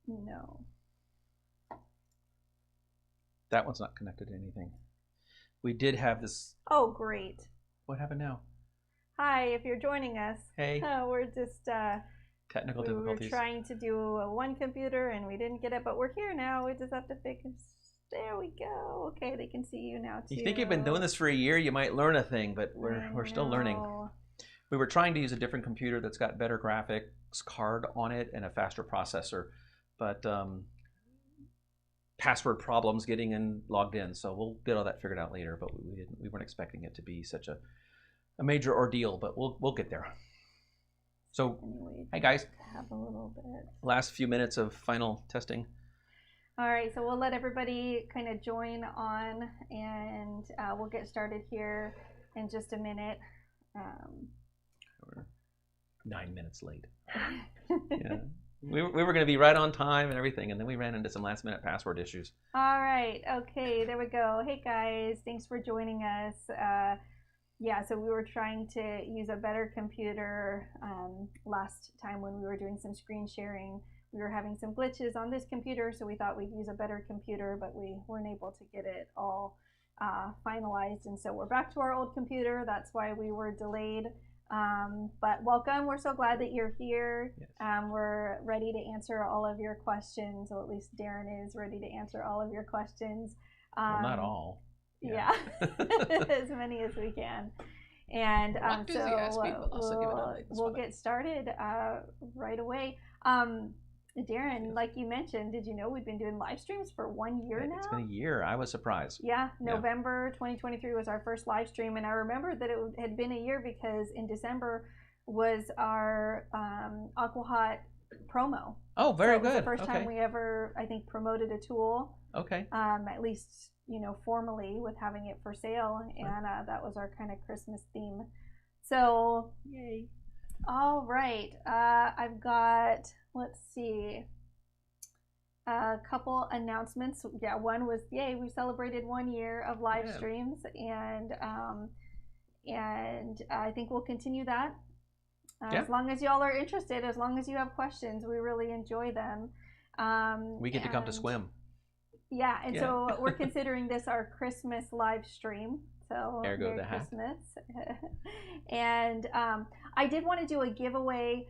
No. That one's not connected to anything. We did have this. Oh, great. What happened now? Hi, if you're joining us. Hey. We're just technical difficulties. We were trying to do one computer and we didn't get it, but we're here now. We just have to fix. There we go. Okay, they can see you now too. You think you've been doing this for a year, you might learn a thing, but we're still learning. We were trying to use a different computer that's got better graphics card on it and a faster processor, but password problems getting in logged in, so we'll get all that figured out later. But we weren't expecting it to be such a major ordeal, but we'll get there. So, hey guys, have a little bit. Last few minutes of final testing. All right, so we'll let everybody kind of join on, and we'll get started here in just a minute. We're 9 minutes late. Yeah. We were going to be right on time and everything, and then we ran into some last-minute password issues. All right. Okay, there we go. Hey, guys. Thanks for joining us. Yeah, so we were trying to use a better computer last time when we were doing some screen sharing. We were having some glitches on this computer, so we thought we'd use a better computer, but we weren't able to get it all finalized. And so we're back to our old computer. That's why we were delayed. But welcome. We're so glad that you're here. Yes. We're ready to answer all of your questions, or at least Darren is ready to answer all of your questions. Well, not all. Yeah, as many as we can. And so we'll get started right away. Darren, like you mentioned, did you know we've been doing live streams for 1 year now? It's been a year. I was surprised. Yeah, November 2023 was our first live stream, and I remember that it had been a year because in December was our AquaHot promo. Oh, very good. It was the first time we ever, I think, promoted a tool. Okay. At least, you know, formally with having it for sale, and that was our kind of Christmas theme. So, yay. All right, I've got, let's see, a couple announcements. Yeah, one was, yay, we celebrated 1 year of live streams, and I think we'll continue that. As long as y'all are interested, as long as you have questions, we really enjoy them. We get to come to Sequim. Yeah, and so we're considering this our Christmas live stream. So Merry Christmas. And I did want to do a giveaway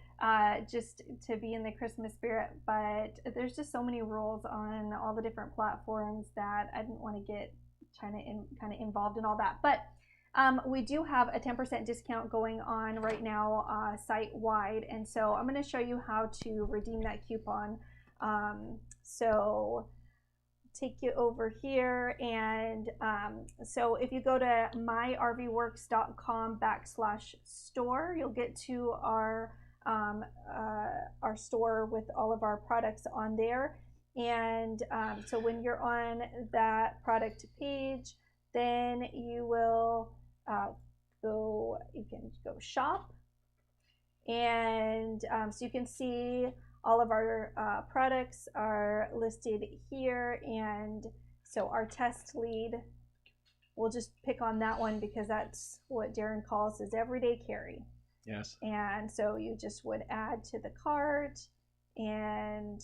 just to be in the Christmas spirit, but there's just so many rules on all the different platforms that I didn't want to get kind of involved in all that. But we do have a 10% discount going on right now site-wide, and so I'm going to show you how to redeem that coupon. So take you over here, and so if you go to myrvworks.com/store, you'll get to our store with all of our products on there. And so when you're on that product page, then you will you can go shop, and so you can see all of our products are listed here, and so our test lead, we'll just pick on that one because that's what Darren calls his everyday carry. Yes. And so you just would add to the cart and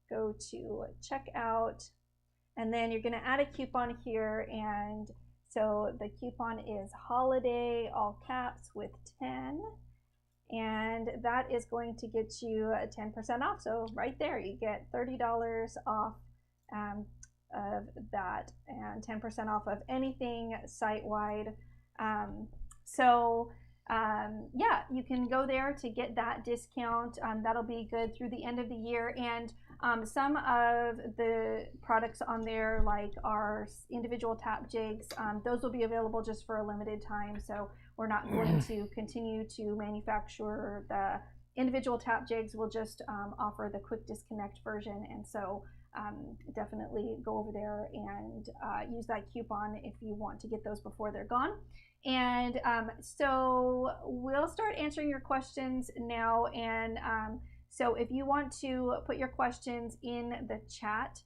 go to checkout, and then you're going to add a coupon here, and so the coupon is holiday, all caps, with 10. And that is going to get you 10% off. So right there, you get $30 off of that, and 10% off of anything site-wide. Yeah, you can go there to get that discount. That'll be good through the end of the year. And some of the products on there, like our individual tap jigs, those will be available just for a limited time. So we're not going to continue to manufacture the individual tap jigs. We'll just offer the quick disconnect version. And so definitely go over there and use that coupon if you want to get those before they're gone. And so we'll start answering your questions now. And so if you want to put your questions in the chat,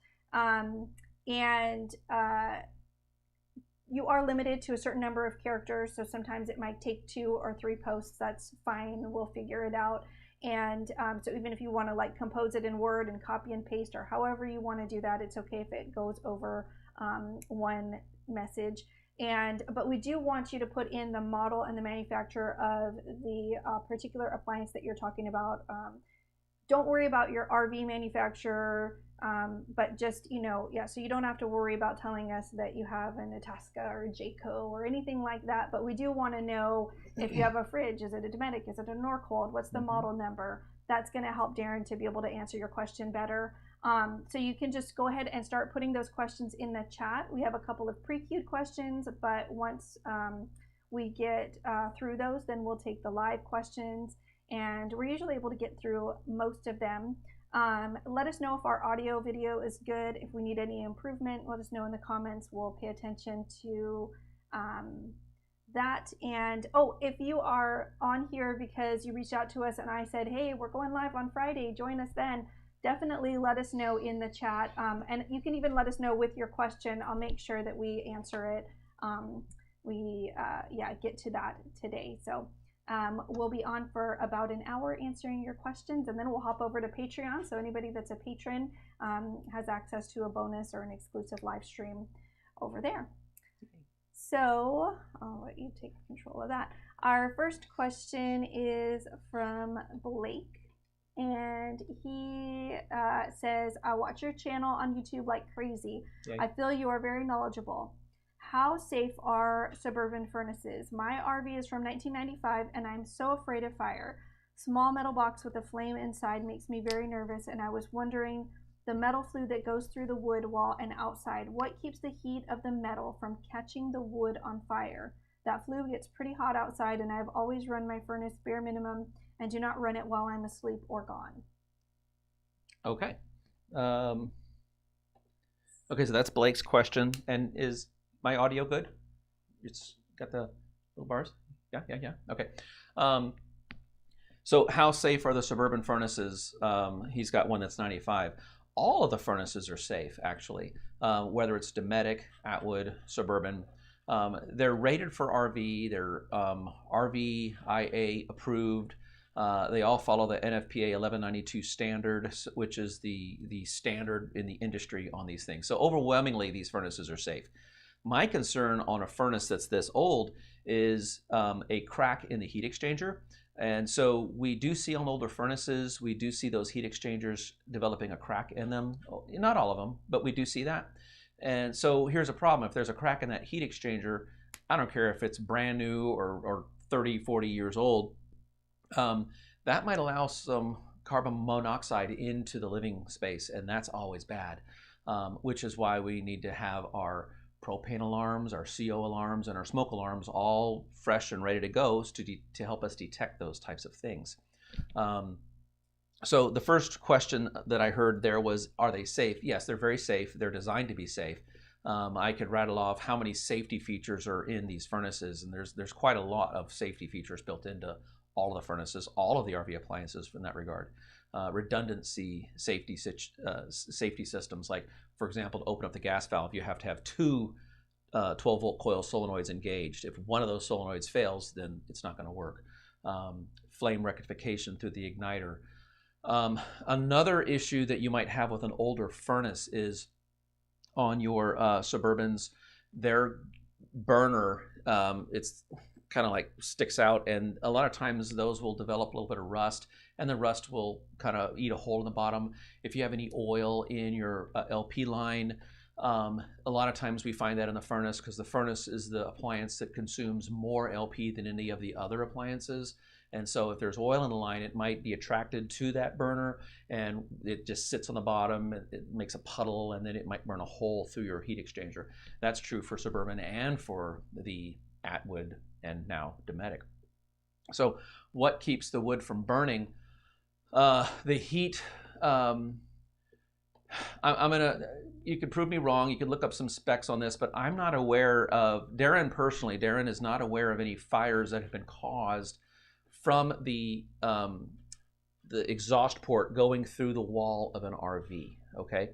you are limited to a certain number of characters, so sometimes it might take 2 or 3 posts. That's fine, we'll figure it out. And so even if you want to like compose it in Word and copy and paste, or however you want to do that, it's okay if it goes over one message. But we do want you to put in the model and the manufacturer of the particular appliance that you're talking about. Don't worry about your RV manufacturer, but just, so you don't have to worry about telling us that you have an Itasca or a Jayco or anything like that. But we do want to know if you have a fridge. Is it a Dometic? Is it a Norcold? What's the model number? That's going to help Darren to be able to answer your question better. So you can just go ahead and start putting those questions in the chat. We have a couple of pre-queued questions, but once we get through those, then we'll take the live questions, and we're usually able to get through most of them. Let us know if our audio video is good. If we need any improvement, let us know in the comments. We'll pay attention to that. And if you are on here because you reached out to us and I said, hey, we're going live on Friday, join us then, definitely let us know in the chat. And you can even let us know with your question. I'll make sure that we answer it. Get to that today. So we'll be on for about an hour answering your questions, and then we'll hop over to Patreon. So anybody that's a patron has access to a bonus or an exclusive live stream over there. So I'll let you take control of that. Our first question is from Blake, and he says, I watch your channel on YouTube like crazy. Yay. I feel you are very knowledgeable. How safe are Suburban furnaces? My RV is from 1995 and I'm so afraid of fire. Small metal box with a flame inside makes me very nervous, and I was wondering, the metal flue that goes through the wood wall and outside, what keeps the heat of the metal from catching the wood on fire? That flue gets pretty hot outside, and I've always run my furnace bare minimum and do not run it while I'm asleep or gone. Okay. Okay, so that's Blake's question. And is my audio good? It's got the little bars? Yeah. Okay. So how safe are the Suburban furnaces? He's got one that's 95. All of the furnaces are safe, actually, whether it's Dometic, Atwood, Suburban. They're rated for RV. They're RVIA approved. They all follow the NFPA 1192 standard, which is the standard in the industry on these things. So overwhelmingly, these furnaces are safe. My concern on a furnace that's this old is a crack in the heat exchanger. And so we do see on older furnaces, we do see those heat exchangers developing a crack in them. Not all of them, but we do see that. And so here's a problem. If there's a crack in that heat exchanger, I don't care if it's brand new or 30, 40 years old, that might allow some carbon monoxide into the living space, and that's always bad, which is why we need to have our propane alarms, our CO alarms, and our smoke alarms all fresh and ready to go to help us detect those types of things. So the first question that I heard there was, are they safe? Yes, they're very safe. They're designed to be safe. I could rattle off how many safety features are in these furnaces, and there's quite a lot of safety features built into all of the furnaces, all of the RV appliances in that regard. Redundancy safety systems, like, for example, to open up the gas valve, you have to have two 12-volt coil solenoids engaged. If one of those solenoids fails, then it's not going to work. Flame rectification through the igniter. Another issue that you might have with an older furnace is on your Suburbans, their burner, it's kind of like sticks out, and a lot of times those will develop a little bit of rust, and the rust will kind of eat a hole in the bottom. If you have any oil in your LP line, a lot of times we find that in the furnace, because the furnace is the appliance that consumes more LP than any of the other appliances. And so if there's oil in the line, it might be attracted to that burner, and it just sits on the bottom, it makes a puddle, and then it might burn a hole through your heat exchanger. That's true for Suburban and for the Atwood and now Dometic. So what keeps the wood from burning? The heat, you could prove me wrong, you could look up some specs on this, but I'm not aware of, Darren is not aware of any fires that have been caused from the exhaust port going through the wall of an RV, okay?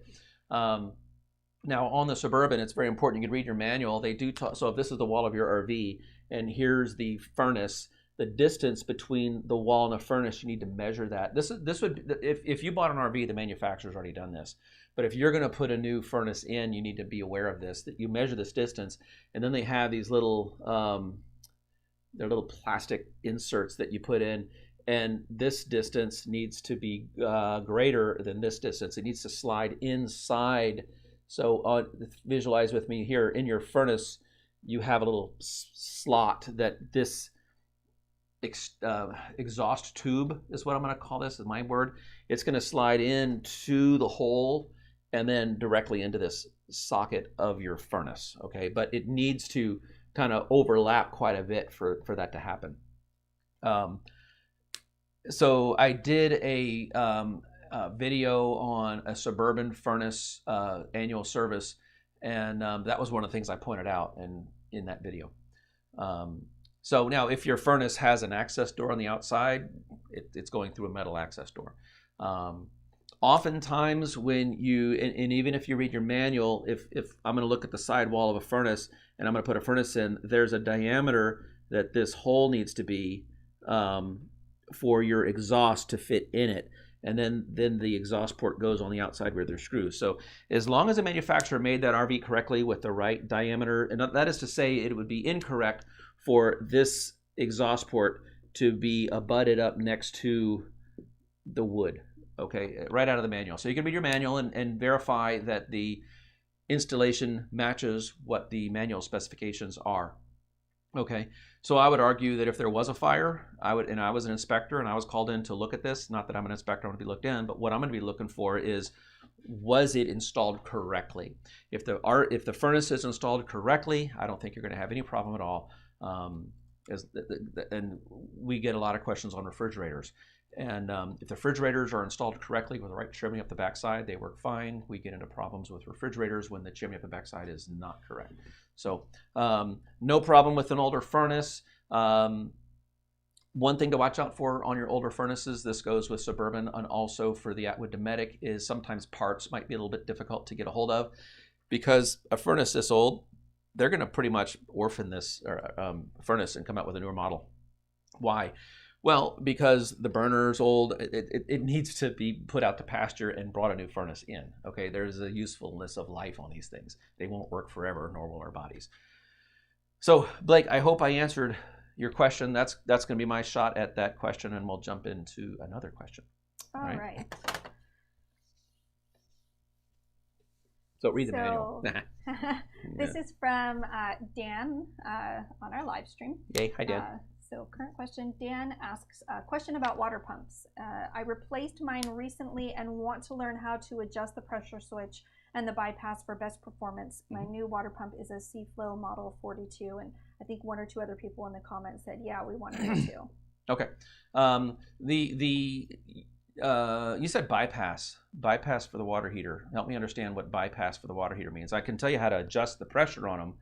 Now on the Suburban, it's very important, you can read your manual, they do talk, so if this is the wall of your RV, and here's the furnace, the distance between the wall and the furnace, you need to measure that. This would, if you bought an RV, the manufacturer's already done this. But if you're going to put a new furnace in, you need to be aware of this, that you measure this distance, and then they have these little, they're little plastic inserts that you put in, and this distance needs to be greater than this distance. It needs to slide inside. So visualize with me here, in your furnace, you have a little slot that this exhaust tube is what I'm going to call this, is my word. It's going to slide into the hole and then directly into this socket of your furnace, okay? But it needs to kind of overlap quite a bit for that to happen. So I did a video on a Suburban furnace annual service, and that was one of the things I pointed out in that video. So now if your furnace has an access door on the outside, it's going through a metal access door. Oftentimes when you, and even if you read your manual, if I'm going to look at the side wall of a furnace and I'm going to put a furnace in, there's a diameter that this hole needs to be for your exhaust to fit in it. And then the exhaust port goes on the outside where there's screws. So as long as the manufacturer made that RV correctly with the right diameter, and that is to say it would be incorrect for this exhaust port to be abutted up next to the wood, okay, right out of the manual. So you can read your manual and verify that the installation matches what the manual specifications are. Okay, so I would argue that if there was a fire, I was an inspector and I was called in to look at this, not that I'm an inspector, I'm going to be looked in, but what I'm going to be looking for is, was it installed correctly? If the furnace is installed correctly, I don't think you're going to have any problem at all. And we get a lot of questions on refrigerators. And if the refrigerators are installed correctly with the right chimney up the backside, they work fine. We get into problems with refrigerators when the chimney up the backside is not correct. So no problem with an older furnace. One thing to watch out for on your older furnaces, this goes with Suburban and also for the Atwood Dometic, is sometimes parts might be a little bit difficult to get a hold of, because a furnace this old, they're going to pretty much orphan this furnace and come out with a newer model. Why? Well, because the burner's old, it needs to be put out to pasture and brought a new furnace in. Okay, there's a usefulness of life on these things. They won't work forever, nor will our bodies. So, Blake, I hope I answered your question. That's going to be my shot at that question, and we'll jump into another question. All right. So read the manual. This is from Dan on our live stream. Yay, hi Dan. So current question, Dan asks a question about water pumps. I replaced mine recently and want to learn how to adjust the pressure switch and the bypass for best performance. My new water pump is a Seaflow Model 42, and I think one or two other people in the comments said, yeah, we want to know too. Okay. You said bypass for the water heater. Help me understand what bypass for the water heater means. I can tell you how to adjust the pressure on them,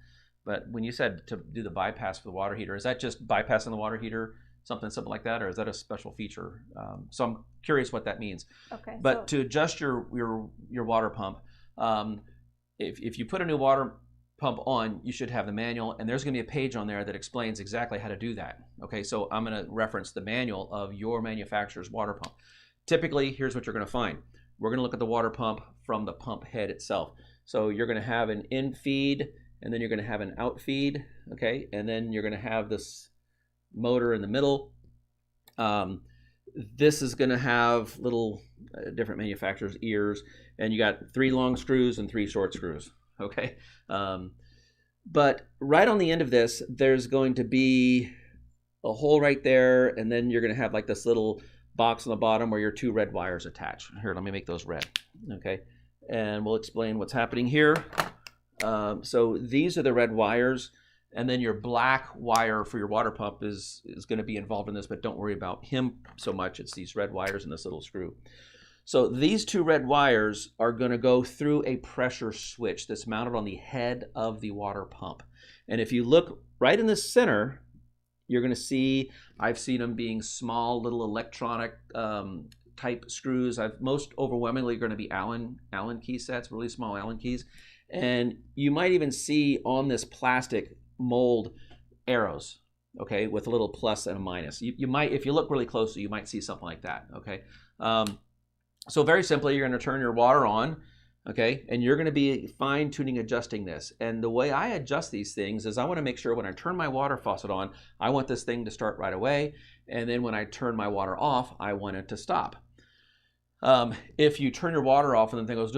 but when you said to do the bypass for the water heater, is that just bypassing the water heater, something like that, or is that a special feature? So I'm curious what that means. Okay. But to adjust your water pump, if you put a new water pump on, you should have the manual, and there's going to be a page on there that explains exactly how to do that. Okay, so I'm going to reference the manual of your manufacturer's water pump. Typically, here's what you're going to find. We're going to look at the water pump from the pump head itself. So you're going to have an in feed, and then you're going to have an out feed, okay? And then you're going to have this motor in the middle. This is going to have little different manufacturers' ears, and you got 3 long screws and 3 short screws, okay? But right on the end of this, there's going to be a hole right there, and then you're going to have like this little box on the bottom where your 2 red wires attach. Here, let me make those red, okay? And we'll explain what's happening here. So these are the red wires, and then your black wire for your water pump is going to be involved in this, but don't worry about him so much. It's these red wires and this little screw. So these 2 red wires are going to go through a pressure switch that's mounted on the head of the water pump. And if you look right in the center, you're going to see, I've seen them being small little electronic type screws. Most overwhelmingly going to be Allen key sets, really small Allen keys. And you might even see on this plastic mold arrows, okay, with a little plus and a minus. You might, if you look really closely, you might see something like that, okay? So very simply, you're going to turn your water on, okay, and you're going to be fine-tuning adjusting this. And the way I adjust these things is I want to make sure when I turn my water faucet on, I want this thing to start right away, and then when I turn my water off, I want it to stop. If you turn your water off and the thing goes,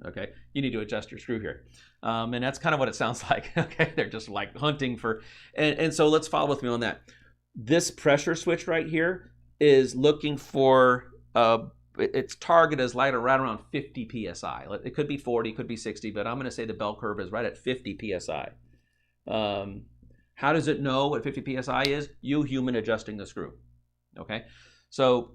okay, you need to adjust your screw here. And that's kind of what it sounds like. Okay, they're just like hunting for, and so let's follow with me on that. This pressure switch right here is looking for, its target is right around 50 psi. It could be 40, it could be 60, but I'm going to say the bell curve is right at 50 psi. How does it know what 50 psi is? You human adjusting the screw. Okay, so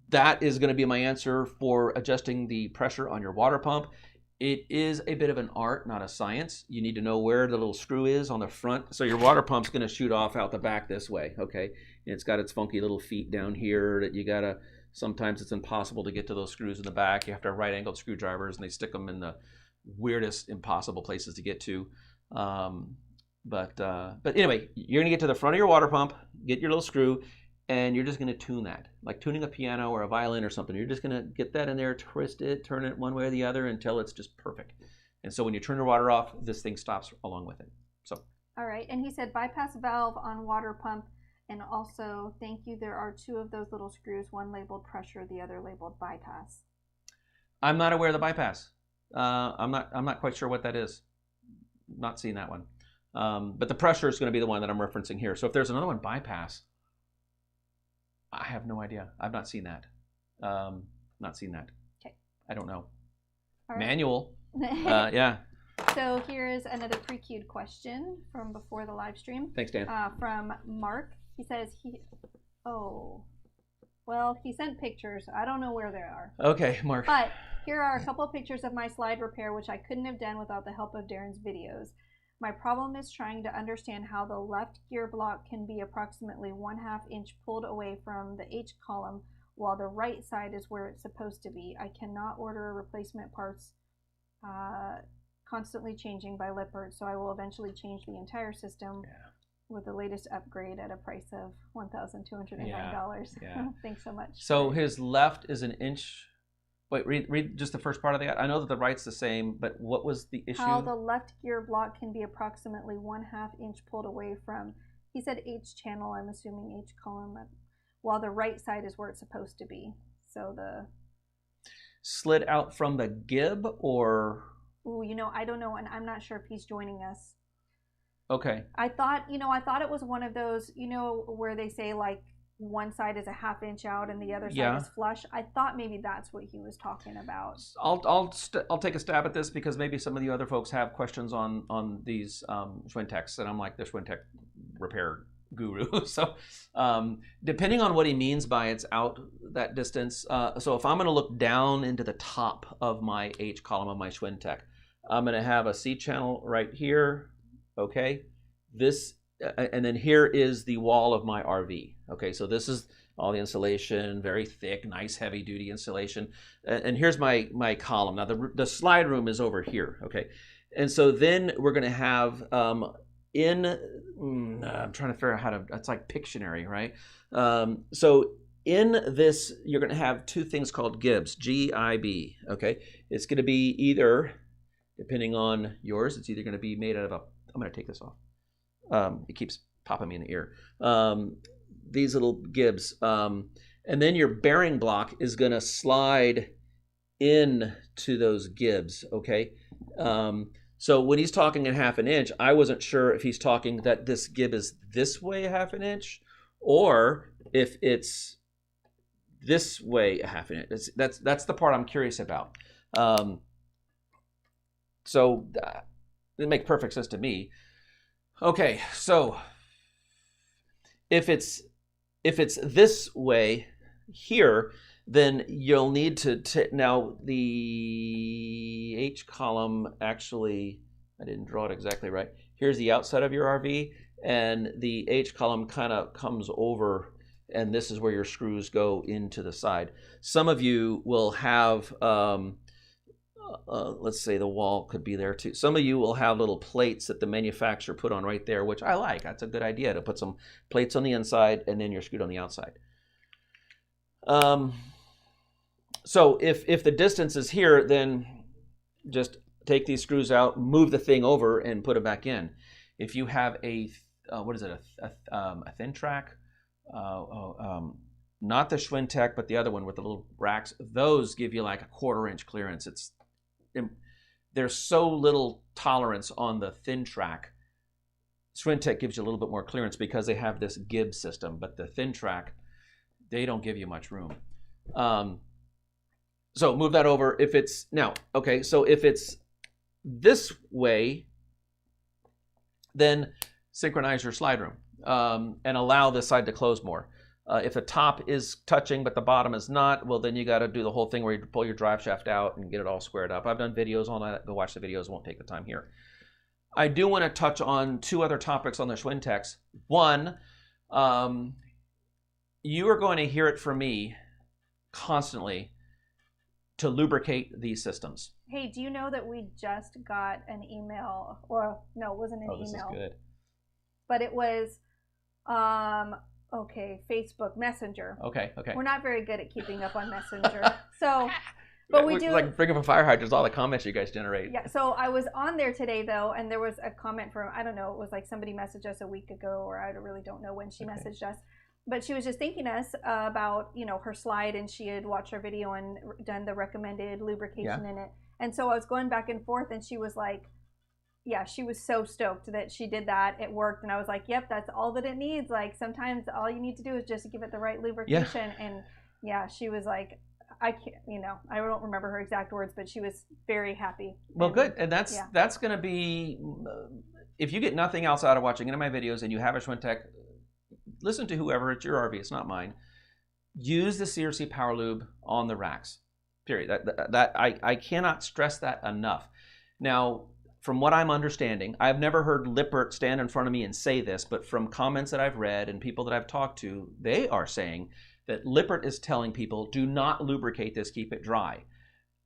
that is going to be my answer for adjusting the pressure on your water pump. It is a bit of an art, not a science. You need to know where the little screw is on the front. So your water pump's going to shoot off out the back this way, okay? And it's got its funky little feet down here that you got to, sometimes it's impossible to get to those screws in the back. You have to have right-angled screwdrivers, and they stick them in the weirdest, impossible places to get to. But anyway, you're going to get to the front of your water pump, get your little screw, and you're just going to tune that, like tuning a piano or a violin or something. You're just going to get that in there, twist it, turn it one way or the other until it's just perfect. And so when you turn your water off, this thing stops along with it. So. All right, and he said bypass valve on water pump, and also thank you. There are 2 of those little screws, one labeled pressure, the other labeled bypass. I'm not aware of the bypass. I'm not quite sure what that is. Not seeing that one. But the pressure is going to be the one that I'm referencing here. So if there's another one, bypass, I have no idea. I've not seen that. Not seen that. Okay. I don't know. All right. Manual. Yeah. So here is another pre-queued question from before the live stream. Thanks, Dan. From Mark. He says well, he sent pictures. I don't know where they are. Okay, Mark. But here are a couple of pictures of my slide repair, which I couldn't have done without the help of Darren's videos. My problem is trying to understand how the left gear block can be approximately 1/2 inch pulled away from the H column while the right side is where it's supposed to be. I cannot order replacement parts constantly changing by Lippert, so I will eventually change the entire system with the latest upgrade at a price of $1,209. Yeah. Thanks so much. So his left is an inch. Wait, read just the first part of that. I know that the right's the same, but what was the issue? How the left gear block can be approximately 1/2 inch pulled away from, he said H channel, I'm assuming H column, while the right side is where it's supposed to be. So the... Slid out from the gib or... Ooh, I don't know, and I'm not sure if he's joining us. Okay. I thought it was one of those, where they say like one side is a 1/2 inch out and the other side is flush. I thought maybe that's what he was talking about. I'll take a stab at this because maybe some of the other folks have questions on these Schwinteks, and I'm like the Schwintek repair guru. So depending on what he means by it's out that distance, so if I'm going to look down into the top of my H column of my Schwintek, I'm going to have a C channel right here. Okay, this, and then here is the wall of my RV. Okay, so this is all the insulation, very thick, nice, heavy-duty insulation. And here's my column. Now the slide room is over here. Okay, and so then we're going to have I'm trying to figure out how to. It's like Pictionary, right? So in this, you're going to have 2 things called gibs, G-I-B. Okay, it's going to be either, depending on yours, it's either going to be made out of a. I'm going to take this off. It keeps popping me in the ear. These little gibs. And then your bearing block is going to slide into those gibs, okay? So when he's talking at 1/2 inch, I wasn't sure if he's talking that this gib is this way 1/2 inch or if it's this way 1/2 inch. That's the part I'm curious about. So it makes perfect sense to me. Okay, so if it's this way here, then you'll need to now the H column, actually, I didn't draw it exactly right. Here's the outside of your RV, and the H column kind of comes over and this is where your screws go into the side. Some of you will have, let's say the wall could be there too. Some of you will have little plates that the manufacturer put on right there, which I like. That's a good idea, to put some plates on the inside and then you're screwed on the outside. So if the distance is here, then just take these screws out, move the thing over, and put it back in. If you have a what is it, a thin track, not the Schwintek, but the other one with the little racks, those give you like a 1/4 inch clearance. There's so little tolerance on the thin track. Schwintek gives you a little bit more clearance because they have this Gibbs system, but the thin track, they don't give you much room. So move that over. If it's now, okay, so if it's this way, then synchronize your slide room and allow this side to close more. If the top is touching but the bottom is not, well, then you got to do the whole thing where you pull your drive shaft out and get it all squared up. I've done videos on that. Go watch the videos. Won't take the time here. I do want to touch on 2 other topics on the Schwinteks. One, you are going to hear it from me constantly to lubricate these systems. Hey, do you know that we just got an email, or no, it wasn't an email. This is good. But it was, okay, Facebook Messenger. Okay. We're not very good at keeping up on Messenger. So, but we do. Like bring up a fire hydrant, all the comments you guys generate. Yeah, so I was on there today though, and there was a comment from, I don't know, it was like somebody messaged us a week ago, or I really don't know when she messaged us. But she was just thanking us about, you know, her slide, and she had watched our video and done the recommended lubrication in it. And so I was going back and forth, and she was like, yeah, she was so stoked that she did that. It worked. And I was like, yep, that's all that it needs. Like, sometimes all you need to do is just give it the right lubrication. Yeah. And yeah, she was like, I can't, you know, I don't remember her exact words, but she was very happy. Well, good. And that's going to be, if you get nothing else out of watching any of my videos and you have a Schwintek, listen to whoever, it's your RV, it's not mine. Use the CRC Power Lube on the racks, period. I cannot stress that enough. Now, from what I'm understanding, I've never heard Lippert stand in front of me and say this, but from comments that I've read and people that I've talked to, they are saying that Lippert is telling people, do not lubricate this, keep it dry.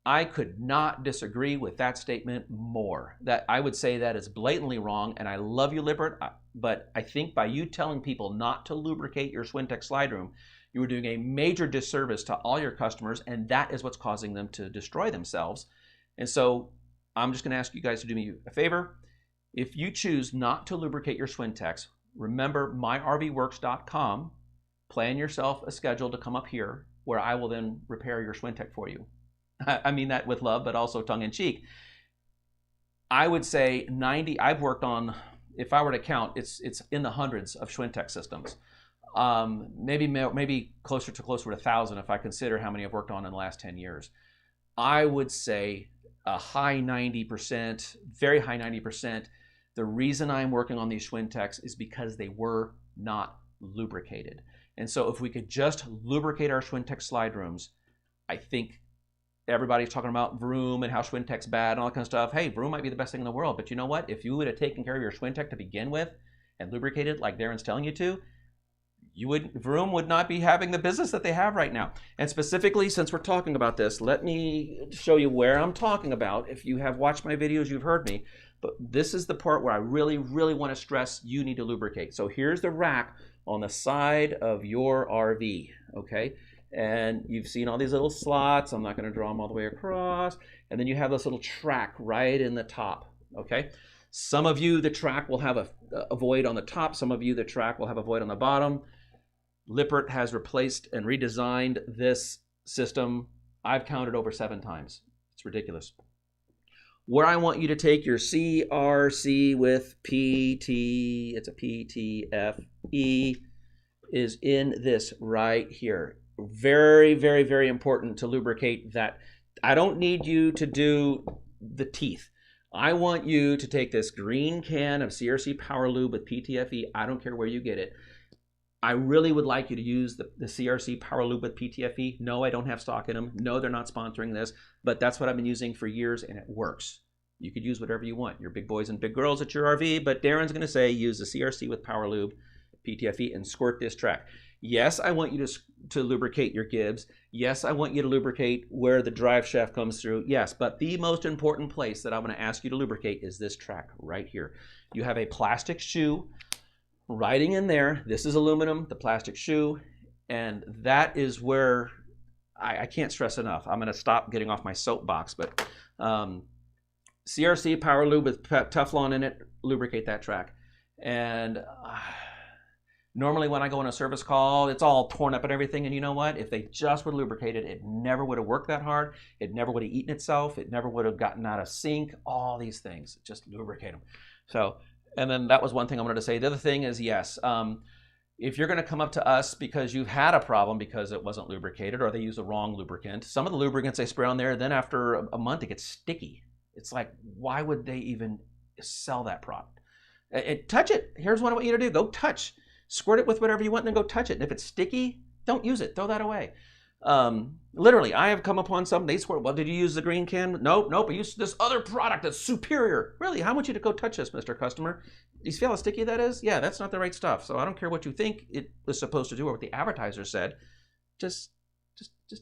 I could not disagree with that statement more. That I would say that is blatantly wrong, and I love you, Lippert, but I think by you telling people not to lubricate your Schwintek slide room, you are doing a major disservice to all your customers, and that is what's causing them to destroy themselves. And so I'm just going to ask you guys to do me a favor. If you choose not to lubricate your Schwinteks, remember myrvworks.com. Plan yourself a schedule to come up here where I will then repair your Schwintek for you. I mean that with love, but also tongue in cheek. I would say 90, I've worked on, if I were to count, it's in the hundreds of Schwintek systems. Maybe closer to 1,000 if I consider how many I've worked on in the last 10 years. I would say a high 90%, very high 90%. The reason I'm working on these Schwinteks is because they were not lubricated. And so if we could just lubricate our Schwintek slide rooms, I think everybody's talking about Vroom and how Schwintek's bad and all that kind of stuff. Hey, Vroom might be the best thing in the world, but you know what? If you would have taken care of your Schwintek to begin with and lubricated like Darren's telling you to, Vroom would not be having the business that they have right now. And specifically, since we're talking about this, let me show you where I'm talking about. If you have watched my videos, you've heard me. But this is the part where I really, really want to stress you need to lubricate. So here's the rack on the side of your RV, okay? And you've seen all these little slots. I'm not going to draw them all the way across. And then you have this little track right in the top, okay? Some of you, the track will have a void on the top. Some of you, the track will have a void on the bottom. Lippert has replaced and redesigned this system. I've counted over 7 times. It's ridiculous. Where I want you to take your CRC with PT, it's a PTFE, is in this right here. Very, very, very important to lubricate that. I don't need you to do the teeth. I want you to take this green can of CRC Power Lube with PTFE. I don't care where you get it. I really would like you to use the CRC Power Lube with PTFE. No, I don't have stock in them. No, they're not sponsoring this, but that's what I've been using for years and it works. You could use whatever you want. Your big boys and big girls at your RV, but Darren's gonna say use the CRC with Power Lube, PTFE, and squirt this track. Yes, I want you to lubricate your gibs. Yes, I want you to lubricate where the drive shaft comes through. Yes, but the most important place that I'm going to ask you to lubricate is this track right here. You have a plastic shoe riding in there. This is aluminum, the plastic shoe, and that is where I can't stress enough. I'm going to stop getting off my soapbox, but CRC Power Lube with Teflon in it, lubricate that track. And normally when I go on a service call, it's all torn up and everything, and you know what? If they just would lubricate it, it never would have worked that hard. It never would have eaten itself. It never would have gotten out of sync, all these things. Just lubricate them. So, and then that was one thing I wanted to say. The other thing is, yes, if you're going to come up to us because you've had a problem because it wasn't lubricated or they use the wrong lubricant, some of the lubricants they spray on there, then after a month it gets sticky. It's like, why would they even sell that product? Touch it. Here's what I want you to do. Go touch. Squirt it with whatever you want and then go touch it. And if it's sticky, don't use it. Throw that away. Literally, I have come upon some, they swear, well, did you use the green can? Nope, I used this other product that's superior. Really, I want you to go touch this, Mr. Customer. Do you see how sticky that is? Yeah, that's not the right stuff. So I don't care what you think it was supposed to do or what the advertiser said. Just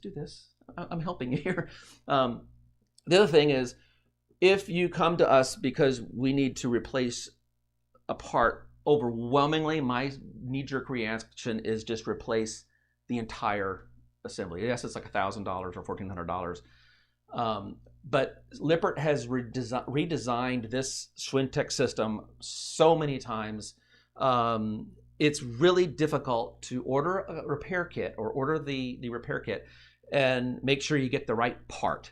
do this. I'm helping you here. The other thing is, if you come to us because we need to replace a part, overwhelmingly, my knee-jerk reaction is just replace the entire assembly. Yes, it's like $1,000 or $1,400. But Lippert has redesigned this Schwintek system so many times. It's really difficult to order a repair kit or order the repair kit and make sure you get the right part.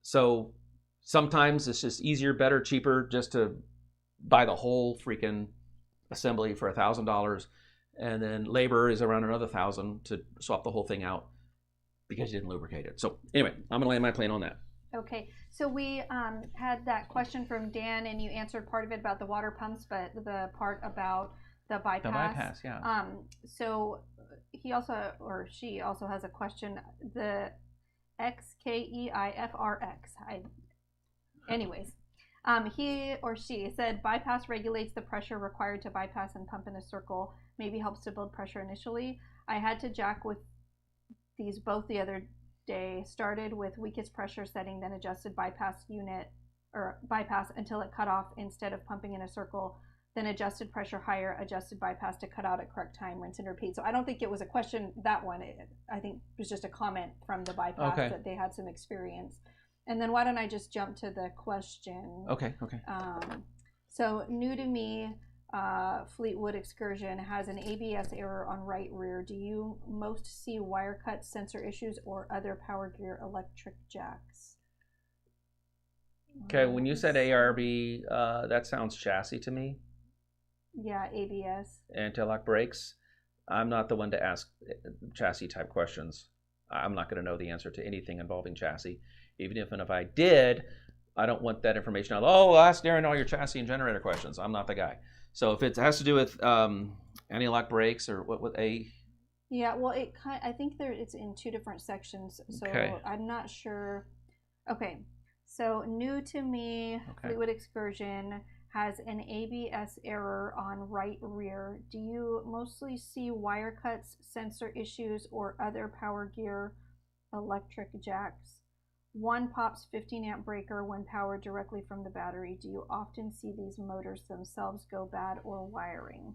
So sometimes it's just easier, better, cheaper just to buy the whole freaking assembly for $1,000, and then labor is around another $1,000 to swap the whole thing out because you didn't lubricate it. So anyway, I'm gonna land my plane on that. Okay, so we had that question from Dan, and you answered part of it about the water pumps, but the part about the bypass. The bypass, yeah. So he also, or she also has a question. The XKEIFRX. Anyways, he or she said bypass regulates the pressure required to bypass and pump in a circle. Maybe helps to build pressure initially. I had to jack with these both the other day. Started with weakest pressure setting, then adjusted bypass unit or bypass until it cut off instead of pumping in a circle. Then adjusted pressure higher, adjusted bypass to cut out at correct time, rinse and repeat. So I don't think it was a question, that one. I think it was just a comment from the bypass that they had some experience. And then why don't I just jump to the question? Okay. So new to me, Fleetwood Excursion has an ABS error on right rear. Do you most see wire cuts, sensor issues, or other power gear electric jacks? Okay, when you said ARB, that sounds chassis to me. Yeah, ABS. Anti-lock brakes. I'm not the one to ask chassis type questions. I'm not going to know the answer to anything involving chassis. Even if I did, I don't want that information out. Oh, ask Darren all your chassis and generator questions. I'm not the guy. So if it has to do with anti-lock brakes or what a... Yeah, well, I think it's in two different sections. So okay. I'm not sure. Okay, so new to me, Fleetwood Excursion has an ABS error on right rear. Do you mostly see wire cuts, sensor issues, or other power gear electric jacks? One pops 15 amp breaker when powered directly from the battery. Do you often see these motors themselves go bad or wiring?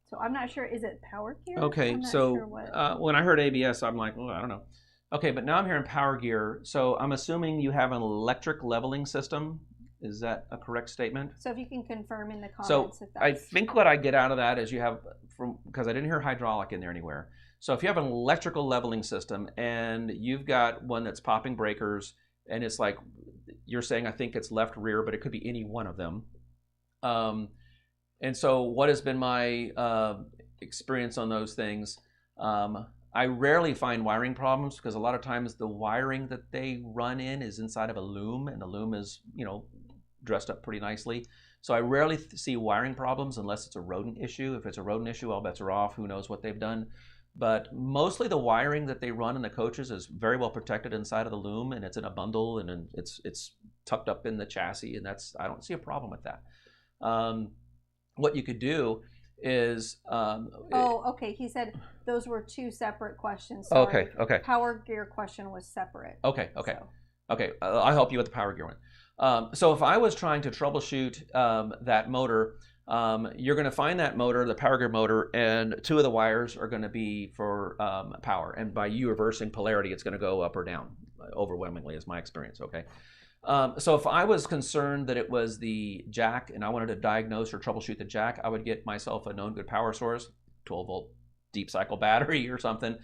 So I'm not sure, is it power gear? Okay, so sure when I heard ABS, I'm like, well, I don't know. Okay, but now I'm hearing power gear. So I'm assuming you have an electric leveling system. Is that a correct statement? So if you can confirm in the comments. So I think what I get out of that is you have, because I didn't hear hydraulic in there anywhere. So if you have an electrical leveling system and you've got one that's popping breakers and it's like, you're saying, I think it's left rear, but it could be any one of them. And so what has been my experience on those things? I rarely find wiring problems because a lot of times the wiring that they run in is inside of a loom, and the loom is, dressed up pretty nicely. So I rarely see wiring problems unless it's a rodent issue. If it's a rodent issue, all bets are off. Who knows what they've done. But mostly the wiring that they run in the coaches is very well protected inside of the loom, and it's in a bundle, and it's tucked up in the chassis, and I don't see a problem with that. What you could do is oh, okay. He said those were two separate questions. Sorry. okay. Power gear question was separate. Okay. So. Okay. I'll help you with the power gear one. So if I was trying to troubleshoot that motor, you're going to find that motor, the power gear motor, and two of the wires are going to be for power. And by you reversing polarity, it's going to go up or down. Overwhelmingly, is my experience. Okay. So if I was concerned that it was the jack and I wanted to diagnose or troubleshoot the jack, I would get myself a known good power source, 12-volt deep cycle battery or something.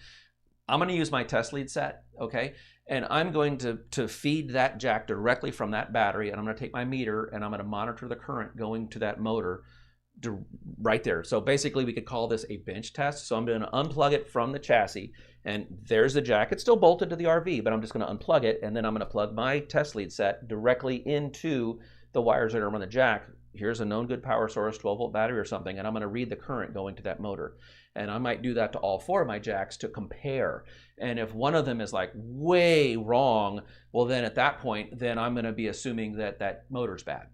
I'm going to use my test lead set, okay? And I'm going to feed that jack directly from that battery, and I'm going to take my meter and I'm going to monitor the current going to that motor right there. So basically we could call this a bench test. So I'm going to unplug it from the chassis, and there's the jack. It's still bolted to the RV, but I'm just going to unplug it, and then I'm going to plug my test lead set directly into the wires that are on the jack. Here's a known good power source, 12-volt battery or something, and I'm going to read the current going to that motor. And I might do that to all four of my jacks to compare. And if one of them is like way wrong, well then at that point, then I'm going to be assuming that that motor's bad.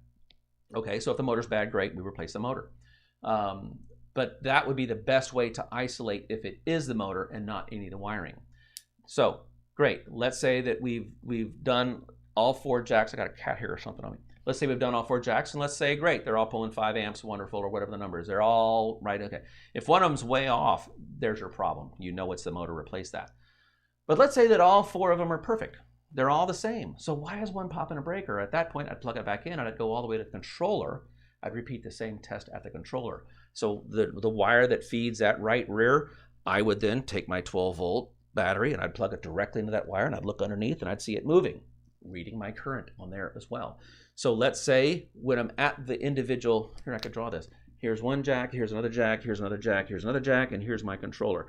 Okay, so if the motor's bad, great, we replace the motor. But that would be the best way to isolate if it is the motor and not any of the wiring. So great, let's say that we've done all four jacks. I got a cat here or something on me. Let's say we've done all four jacks, and let's say great, they're all pulling 5 amps, wonderful, or whatever the number is. They're all right, okay. If one of them's way off, there's your problem. You know it's the motor, replace that. But let's say that all four of them are perfect. They're all the same. So why is one popping a breaker? At that point, I'd plug it back in and I'd go all the way to the controller. I'd repeat the same test at the controller. So the wire that feeds that right rear, I would then take my 12-volt battery and I'd plug it directly into that wire, and I'd look underneath and I'd see it moving, reading my current on there as well. So let's say when I'm at the individual, here I could draw this. Here's one jack, here's another jack, here's another jack, here's another jack, and here's my controller.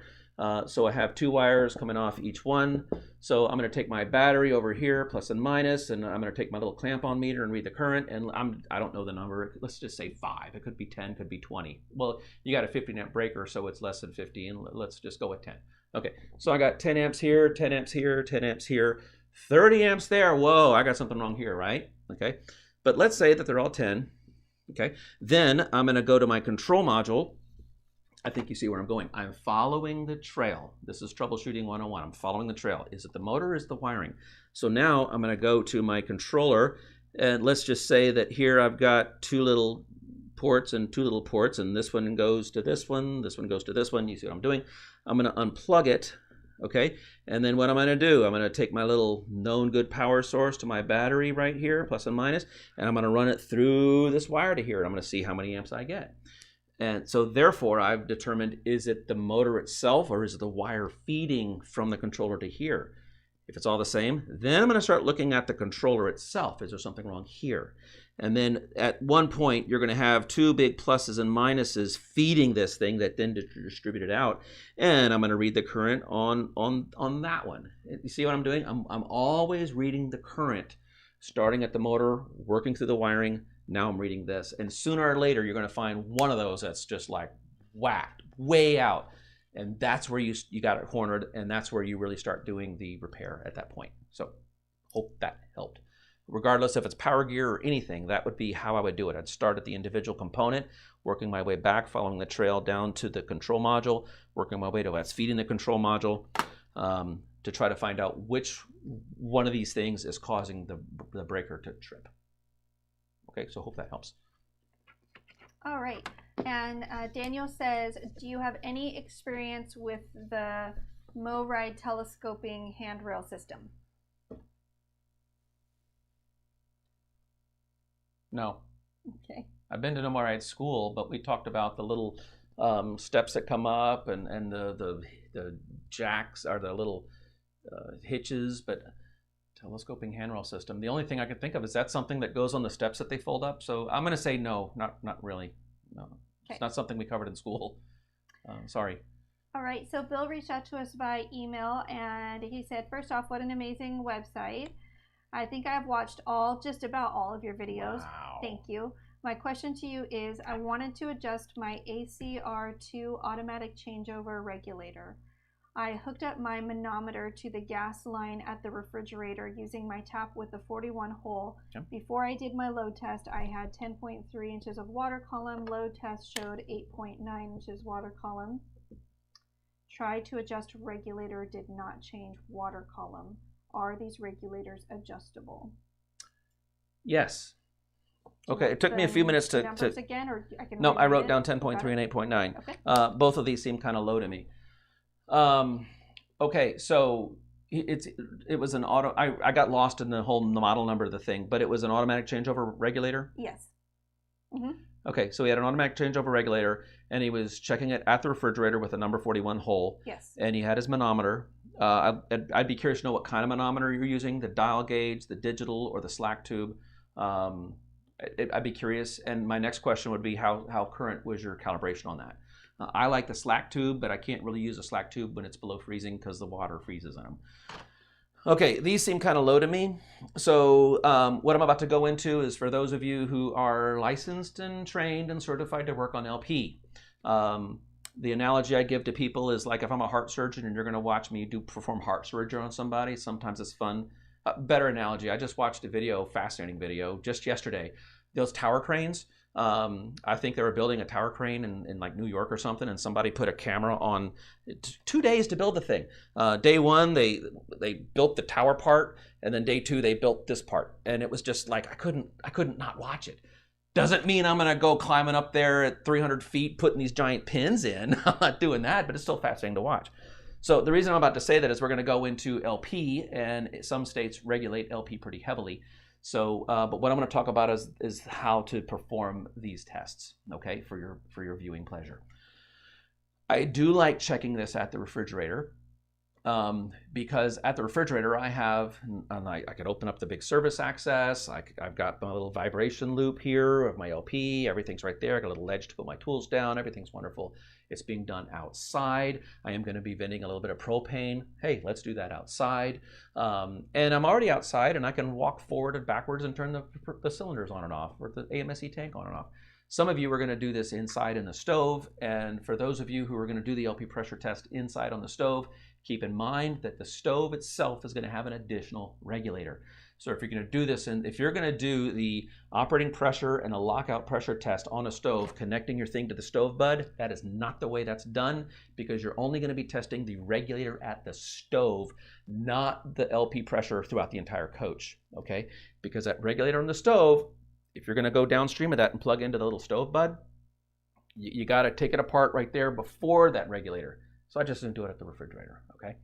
So I have 2 wires coming off each one. So I'm going to take my battery over here, plus and minus, and I'm going to take my little clamp on meter and read the current. And I don't know the number. Let's just say 5. It could be 10, could be 20. Well, you got a 50 amp breaker, so it's less than 50, and let's just go with 10. Okay, so I got 10 amps here, 10 amps here, 10 amps here, 30 amps there. Whoa, I got something wrong here, right? Okay, but let's say that they're all 10. Okay, then I'm going to go to my control module. I think you see where I'm going. I'm following the trail. This is troubleshooting 101. I'm following the trail. Is it the motor or is it the wiring? So now I'm going to go to my controller, and let's just say that here I've got 2 little ports and 2 little ports, and this one goes to this one goes to this one. You see what I'm doing? I'm going to unplug it, okay? And then what I'm going to do, I'm going to take my little known good power source to my battery right here, plus and minus, and I'm going to run it through this wire to here, and I'm going to see how many amps I get. And so therefore, I've determined, is it the motor itself or is it the wire feeding from the controller to here? If it's all the same, then I'm going to start looking at the controller itself. Is there something wrong here? And then at one point, you're going to have 2 big pluses and minuses feeding this thing that then distribute it out. And I'm going to read the current on that one. You see what I'm doing? I'm always reading the current, starting at the motor, working through the wiring. Now I'm reading this, and sooner or later you're going to find one of those that's just like whacked way out, and that's where you got it cornered, and that's where you really start doing the repair at that point. So hope that helped. Regardless if it's power gear or anything, that would be how I would do it. I'd start at the individual component, working my way back, following the trail down to the control module, working my way to what's feeding the control module, to try to find out which one of these things is causing the breaker to trip. Okay, so hope that helps. All right, and Daniel says, do you have any experience with the Mide telescoping handrail system? No. Okay. I've been to Mide school, but we talked about the little steps that come up and the jacks or the little hitches, but telescoping handrail system. The only thing I can think of is that something that goes on the steps that they fold up. So I'm going to say no, not really. No, okay. It's not something we covered in school. Sorry. All right. So Bill reached out to us by email, and he said, first off, what an amazing website. I think I've watched just about all of your videos. Wow. Thank you. My question to you is, I wanted to adjust my ACR2 automatic changeover regulator. I hooked up my manometer to the gas line at the refrigerator using my tap with the 41 hole. Yep. Before I did my load test, I had 10.3 inches of water column. Load test showed 8.9 inches water column. Tried to adjust regulator, did not change water column. Are these regulators adjustable? Yes. Okay, it took me a few minutes to again, or I can no, I wrote down 10.3 and 8.9. Okay. Both of these seem kind of low to me. Okay, so it was an auto. I got lost in the whole model number of the thing, but it was an automatic changeover regulator. Yes. Mm-hmm. Okay, so he had an automatic changeover regulator, and he was checking it at the refrigerator with a number 41 hole. Yes. And he had his manometer. I'd be curious to know what kind of manometer you're using, the dial gauge, the digital, or the slack tube. I'd be curious. And my next question would be how current was your calibration on that? I like the slack tube, but I can't really use a slack tube when it's below freezing because the water freezes in them. Okay, these seem kind of low to me. So what I'm about to go into is for those of you who are licensed and trained and certified to work on LP. The analogy I give to people is like if I'm a heart surgeon and you're going to watch me perform heart surgery on somebody, sometimes it's fun. Better analogy, I just watched a video, fascinating video, just yesterday. Those tower cranes, I think they were building a tower crane in like New York or something, and somebody put a camera on. 2 days to build the thing. Day one, they built the tower part, and then day two, they built this part. And it was just like, I couldn't not watch it. Doesn't mean I'm gonna go climbing up there at 300 feet, putting these giant pins in. I'm not doing that, but it's still fascinating to watch. So the reason I'm about to say that is we're gonna go into LP, and some states regulate LP pretty heavily. So, but what I'm going to talk about is how to perform these tests, okay, for your viewing pleasure. I do like checking this at the refrigerator because at the refrigerator I could open up the big service access. I've got my little vibration loop here of my LP. Everything's right there. I got a little ledge to put my tools down. Everything's wonderful. It's being done outside. I am going to be venting a little bit of propane. Hey, let's do that outside. And I'm already outside, and I can walk forward and backwards and turn the cylinders on and off, or the AMSE tank on and off. Some of you are going to do this inside in the stove, and for those of you who are going to do the LP pressure test inside on the stove, keep in mind that the stove itself is going to have an additional regulator. So if you're going to do this, and if you're going to do the operating pressure and a lockout pressure test on a stove, connecting your thing to the stove bud, that is not the way that's done, because you're only going to be testing the regulator at the stove, not the LP pressure throughout the entire coach, okay? Because that regulator on the stove, if you're going to go downstream of that and plug into the little stove bud, you got to take it apart right there before that regulator. So I just didn't do it at the refrigerator, okay?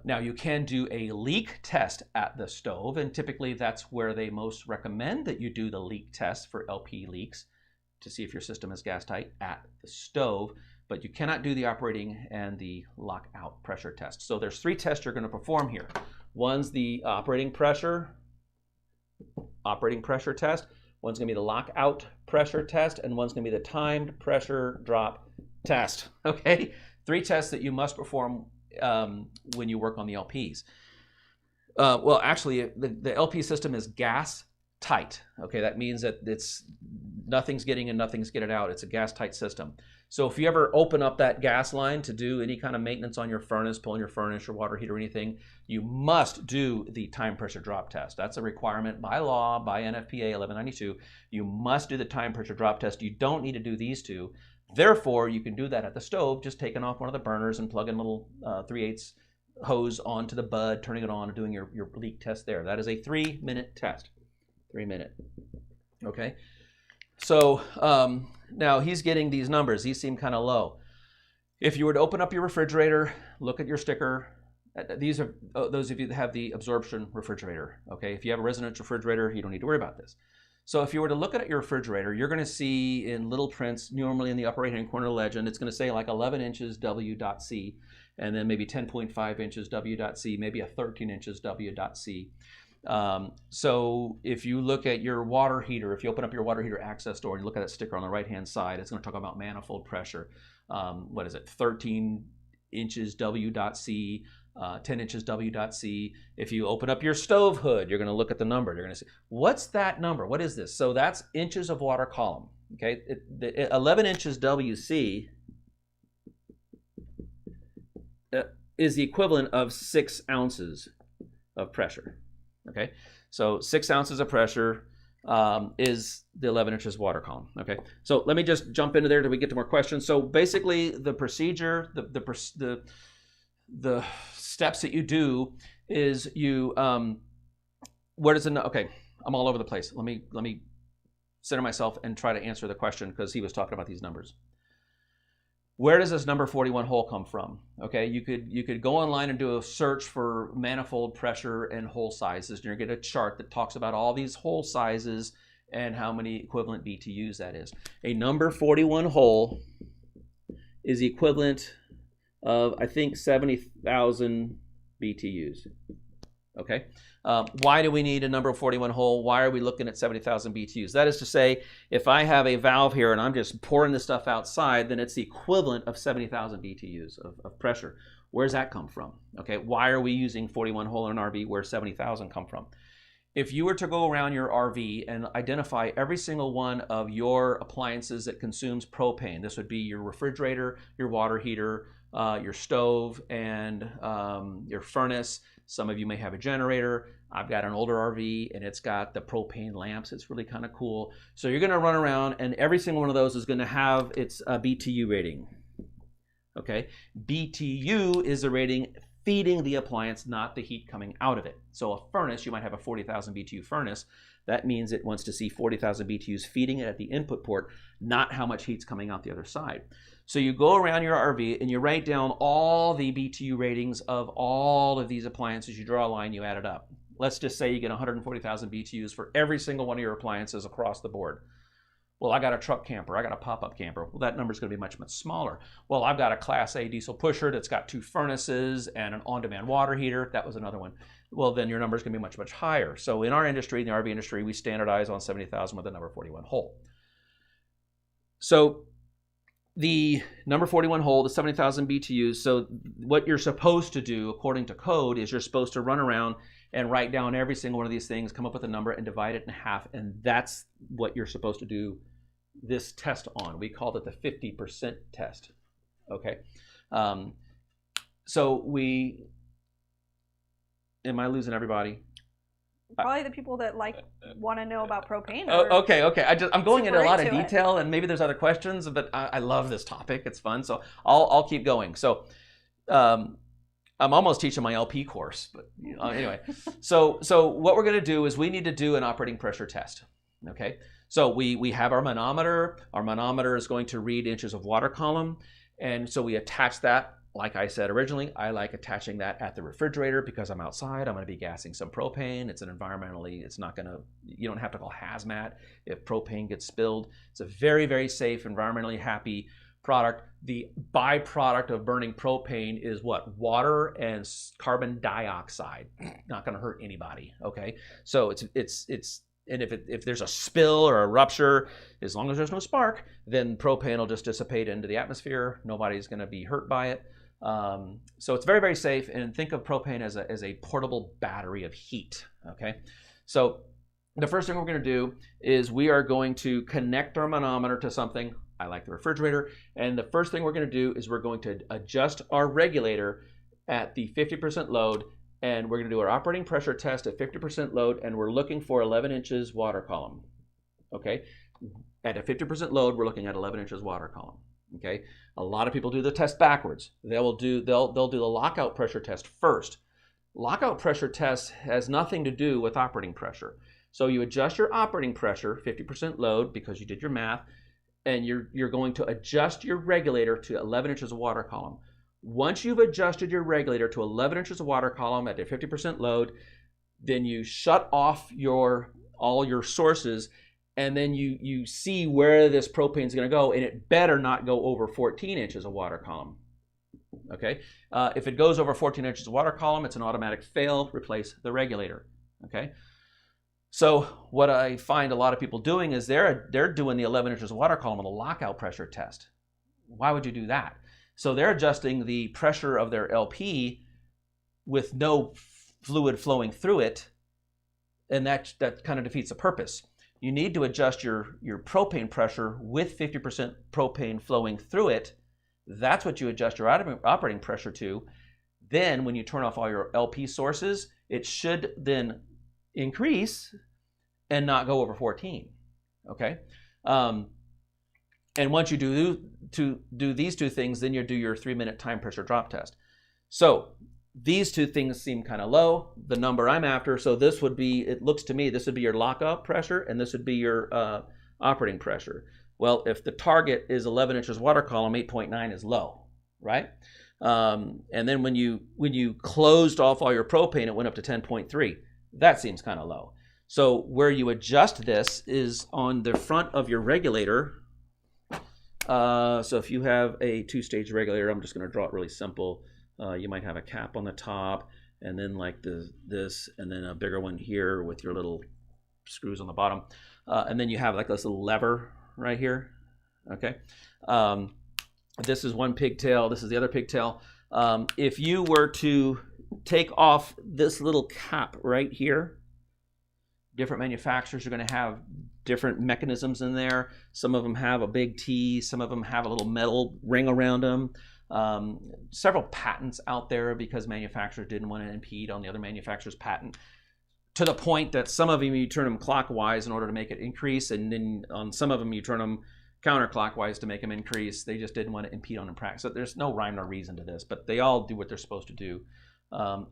Now you can do a leak test at the stove, and typically that's where they most recommend that you do the leak test for LP leaks to see if your system is gas tight at the stove, but you cannot do the operating and the lockout pressure test. So there's 3 tests you're going to perform here. One's the operating pressure test, one's going to be the lockout pressure test, and one's going to be the timed pressure drop test, okay? 3 tests that you must perform when you work on the LPs. Well, actually, the LP system is gas tight. Okay, that means that nothing's getting in, nothing's getting out. It's a gas tight system. So if you ever open up that gas line to do any kind of maintenance on your furnace, pulling your furnace or water heater or anything, you must do the time pressure drop test. That's a requirement by law, by NFPA 1192. You must do the time pressure drop test. You don't need to do these 2. Therefore, you can do that at the stove, just taking off one of the burners and plugging a little 3/8 hose onto the bud, turning it on, and doing your leak test there. That is a 3-minute test. 3-minute. Okay? So now he's getting these numbers. These seem kind of low. If you were to open up your refrigerator, look at your sticker. These are those of you that have the absorption refrigerator. Okay? If you have a residential refrigerator, you don't need to worry about this. So if you were to look at your refrigerator, you're going to see in little prints, normally in the upper right-hand corner legend, it's going to say like 11 inches W.C, and then maybe 10.5 inches W.C, maybe a 13 inches W.C. So if you look at your water heater, if you open up your water heater access door and you look at that sticker on the right-hand side, it's going to talk about manifold pressure. What is it? 13 inches W.C, 10 inches W.C. If you open up your stove hood, you're going to look at the number. You're going to say, what's that number? What is this? So that's inches of water column. Okay, the 11 inches WC is the equivalent of 6 ounces of pressure. Okay, so 6 ounces of pressure is the 11 inches water column. Okay, so let me just jump into there till we get to more questions. So basically, the procedure, the steps that you do is you where does it? Okay, I'm all over the place. Let me center myself and try to answer the question because he was talking about these numbers. Where does this number 41 hole come from? Okay, you could go online and do a search for manifold pressure and hole sizes, and you're going to get a chart that talks about all these hole sizes and how many equivalent BTUs that is. A number 41 hole is the equivalent of, I think, 70,000 BTUs. Okay, why do we need a number 41 hole? Why are we looking at 70,000 BTUs? That is to say, if I have a valve here and I'm just pouring this stuff outside, then it's the equivalent of 70,000 BTUs of pressure. Where's that come from? Okay, why are we using 41 hole in an RV where 70,000 come from? If you were to go around your RV and identify every single one of your appliances that consumes propane, this would be your refrigerator, your water heater, your stove, and your furnace. Some of you may have a generator. I've got an older RV and it's got the propane lamps. It's really kind of cool. So you're going to run around and every single one of those is going to have its BTU rating. Okay, BTU is the rating feeding the appliance, not the heat coming out of it. So a furnace, you might have a 40,000 BTU furnace. That means it wants to see 40,000 BTUs feeding it at the input port, not how much heat's coming out the other side. So you go around your RV and you write down all the BTU ratings of all of these appliances. You draw a line, you add it up. Let's just say you get 140,000 BTUs for every single one of your appliances across the board. Well, I got a truck camper, I got a pop-up camper. Well, that number is going to be much, much smaller. Well, I've got a Class A diesel pusher that's got 2 furnaces and an on-demand water heater. That was another one. Well, then your number is going to be much, much higher. So in our industry, in the RV industry, we standardize on 70,000 with a number 41 hole. So the number 41 hole, the 70,000 BTUs, so what you're supposed to do, according to code, is you're supposed to run around and write down every single one of these things, come up with a number, and divide it in half, and that's what you're supposed to do this test on. We called it the 50% test. Okay. So we, am I losing everybody? Probably the people that want to know about propane. Okay. I'm going into a lot of detail, and maybe there's other questions, but I love this topic. It's fun, so I'll keep going. So I'm almost teaching my LP course, but anyway. So what we're going to do is we need to do an operating pressure test. Okay. So we have our manometer. Our manometer is going to read inches of water column, and so we attach that. Like I said originally, I like attaching that at the refrigerator because I'm outside. I'm going to be gassing some propane. It's an environmentally, it's not going to, you don't have to call hazmat if propane gets spilled. It's a very, very safe, environmentally happy product. The byproduct of burning propane is what? Water and carbon dioxide. Not going to hurt anybody. Okay, so it's and if there's a spill or a rupture, as long as there's no spark, then propane will just dissipate into the atmosphere. Nobody's going to be hurt by it. So it's very, very safe, and think of propane as a portable battery of heat. Okay, so the first thing we're going to do is we are going to connect our manometer to something. I like the refrigerator, and the first thing we're going to do is we're going to adjust our regulator at the 50% load, and we're going to do our operating pressure test at 50% load, and we're looking for 11 inches water column. Okay, at a 50% load, we're looking at 11 inches water column. Okay, a lot of people do the test backwards. They'll do the lockout pressure test first. Lockout pressure test has nothing to do with operating pressure. So you adjust your operating pressure, 50% load, because you did your math, and you're going to adjust your regulator to 11 inches of water column. Once you've adjusted your regulator to 11 inches of water column at a 50% load, then you shut off all your sources, and then you see where this propane is going to go, and it better not go over 14 inches of water column. Okay, if it goes over 14 inches of water column, it's an automatic fail. Replace the regulator. Okay, so what I find a lot of people doing is they're doing the 11 inches of water column on the lockout pressure test. Why would you do that? So they're adjusting the pressure of their LP with no fluid flowing through it, and that kind of defeats the purpose. You need to adjust your propane pressure with 50% propane flowing through it. That's what you adjust your operating pressure to. Then when you turn off all your LP sources, it should then increase and not go over 14. Okay. And once you do these two things, then you do your 3-minute time pressure drop test. So these two things seem kind of low, the number I'm after. So this would be, it looks to me, this would be your lockup pressure, and this would be your operating pressure. Well, if the target is 11 inches water column, 8.9 is low, right? And then when you closed off all your propane, it went up to 10.3. That seems kind of low. So where you adjust this is on the front of your regulator. So if you have a 2-stage regulator, I'm just going to draw it really simple. You might have a cap on the top, and then like this, and then a bigger one here with your little screws on the bottom. And then you have like this little lever right here. Okay. This is one pigtail. This is the other pigtail. If you were to take off this little cap right here, different manufacturers are going to have different mechanisms in there. Some of them have a big T, some of them have a little metal ring around them. Several patents out there because manufacturers didn't want to impede on the other manufacturer's patent, to the point that some of them you turn them clockwise in order to make it increase, and then on some of them you turn them counterclockwise to make them increase. They just didn't want to impede on in practice. So there's no rhyme or reason to this, but they all do what they're supposed to do.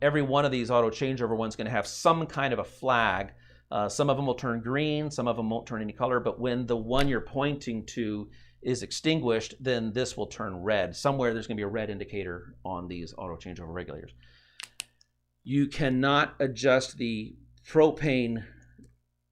Every one of these auto changeover ones is going to have some kind of a flag. Some of them will turn green, some of them won't turn any color, but when the one you're pointing to is extinguished, then this will turn red. Somewhere there's going to be a red indicator on these auto changeover regulators. You cannot adjust the propane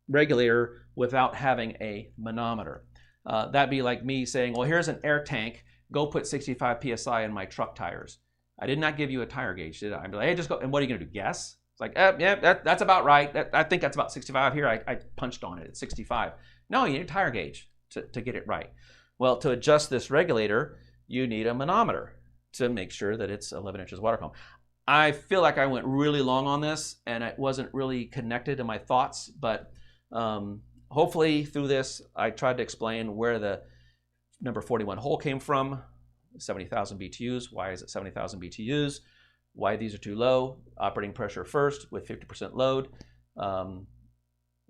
regulator without having a manometer. That'd be like me saying, well, here's an air tank, go put 65 PSI in my truck tires. I did not give you a tire gauge, did I? I'd be like, hey, just go, and what are you going to do, guess? It's like, yeah, that's about right. I think that's about 65 here. I punched on it at 65. No, you need a tire gauge to get it right. Well, to adjust this regulator, you need a manometer to make sure that it's 11 inches water column. I feel like I went really long on this and it wasn't really connected to my thoughts, but hopefully through this, I tried to explain where the number 41 hole came from, 70,000 BTUs. Why is it 70,000 BTUs? Why these are too low? Operating pressure first with 50% load.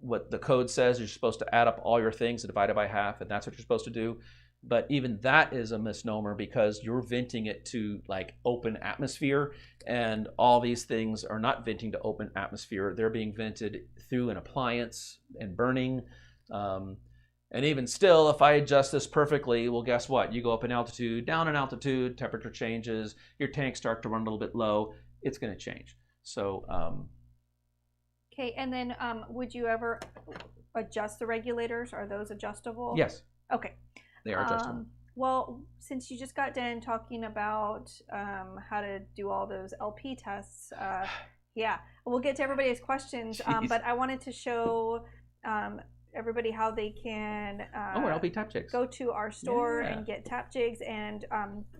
What the code says, you're supposed to add up all your things and divide it by half, and that's what you're supposed to do. But even that is a misnomer because you're venting it to like open atmosphere, and all these things are not venting to open atmosphere. They're being vented through an appliance and burning. And even still, if I adjust this perfectly, well, guess what? You go up in altitude, down in altitude, temperature changes, your tanks start to run a little bit low, it's going to change. So, okay, and then would you ever adjust the regulators? Are those adjustable? Yes. Okay. They are adjustable. Well, since you just got done talking about how to do all those LP tests, yeah, we'll get to everybody's questions, but I wanted to show everybody how they can LP tap jigs. Go to our store and get tap jigs, and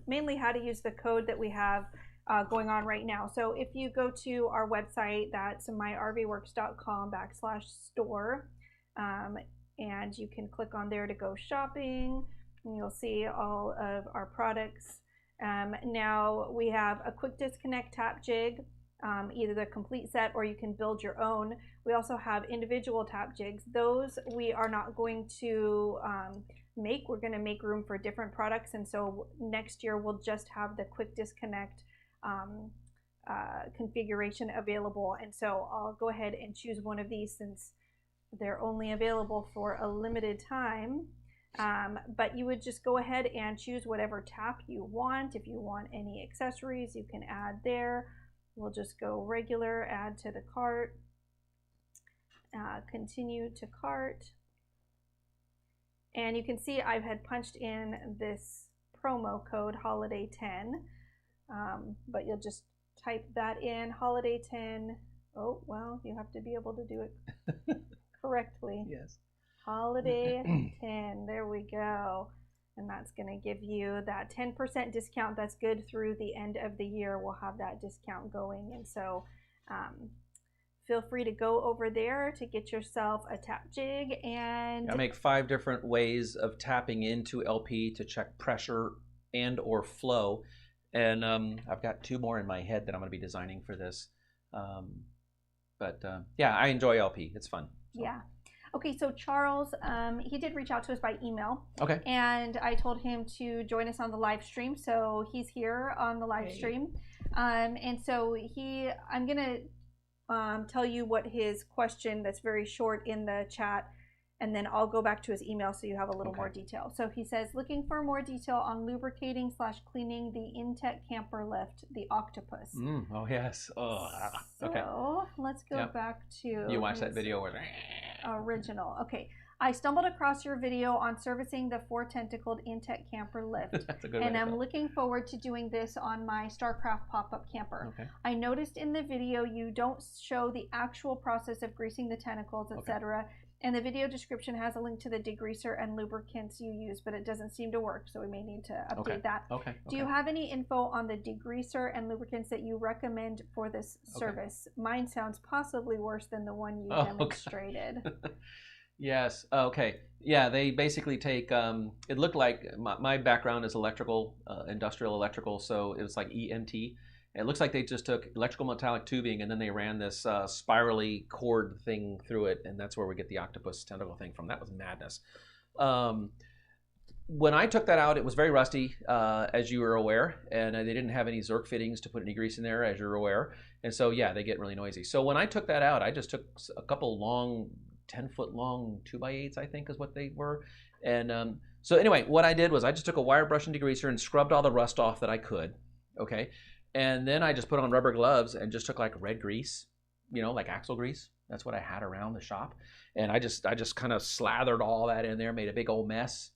mainly how to use the code that we have going on right now. So if you go to our website, that's myrvworks.com/store, and you can click on there to go shopping, and you'll see all of our products. Now we have a quick disconnect tap jig, either the complete set or you can build your own. We also have individual tap jigs. Those we are not going to make. We're going to make room for different products, and so next year we'll just have the quick disconnect configuration available. And so I'll go ahead and choose one of these since they're only available for a limited time. But you would just go ahead and choose whatever tap you want. If you want any accessories, you can add there. We'll just go regular, add to the cart, continue to cart. And you can see I had punched in this promo code holiday 10, but you'll just type that in, holiday 10. Oh, well, you have to be able to do it correctly. Yes. Holiday 10, there we go. And that's going to give you that 10% discount. That's good through the end of the year. We'll have that discount going. And so feel free to go over there to get yourself a tap jig. And I make 5 different ways of tapping into LP to check pressure and or flow. And I've got 2 more in my head that I'm going to be designing for this. Yeah, I enjoy LP. It's fun. So. Yeah. Okay, so Charles, he did reach out to us by email. Okay. And I told him to join us on the live stream, so he's here on the live stream. And so I'm gonna tell you what his question that's very short in the chat, and then I'll go back to his email so you have a little more detail. So he says, looking for more detail on lubricating / cleaning the Intech camper lift, the Octopus. Oh, yes. Oh, okay. So let's go back to... You watched that video where... Original. Okay. I stumbled across your video on servicing the 4-tentacled Intech camper lift. That's a good and I'm looking forward to doing this on my StarCraft pop-up camper. Okay. I noticed in the video you don't show the actual process of greasing the tentacles, etc. And the video description has a link to the degreaser and lubricants you use, but it doesn't seem to work, so we may need to update that. Do you have any info on the degreaser and lubricants that you recommend for this service? Mine sounds possibly worse than the one you demonstrated. Yes. Okay. Yeah, they basically take, it looked like, my background is electrical, industrial electrical, so it was like EMT. It looks like they just took electrical metallic tubing and then they ran this spirally cord thing through it, and that's where we get the octopus tentacle thing from. That was madness. When I took that out, it was very rusty, as you were aware, and they didn't have any Zerk fittings to put any grease in there, as you're aware. And so, yeah, they get really noisy. So when I took that out, I just took a couple long, 10-foot long 2x8s, I think is what they were. And so anyway, what I did was I just took a wire brush and degreaser and scrubbed all the rust off that I could, okay? And then I just put on rubber gloves and just took like red grease, you know, like axle grease. That's what I had around the shop. And I just kind of slathered all that in there, made a big old mess.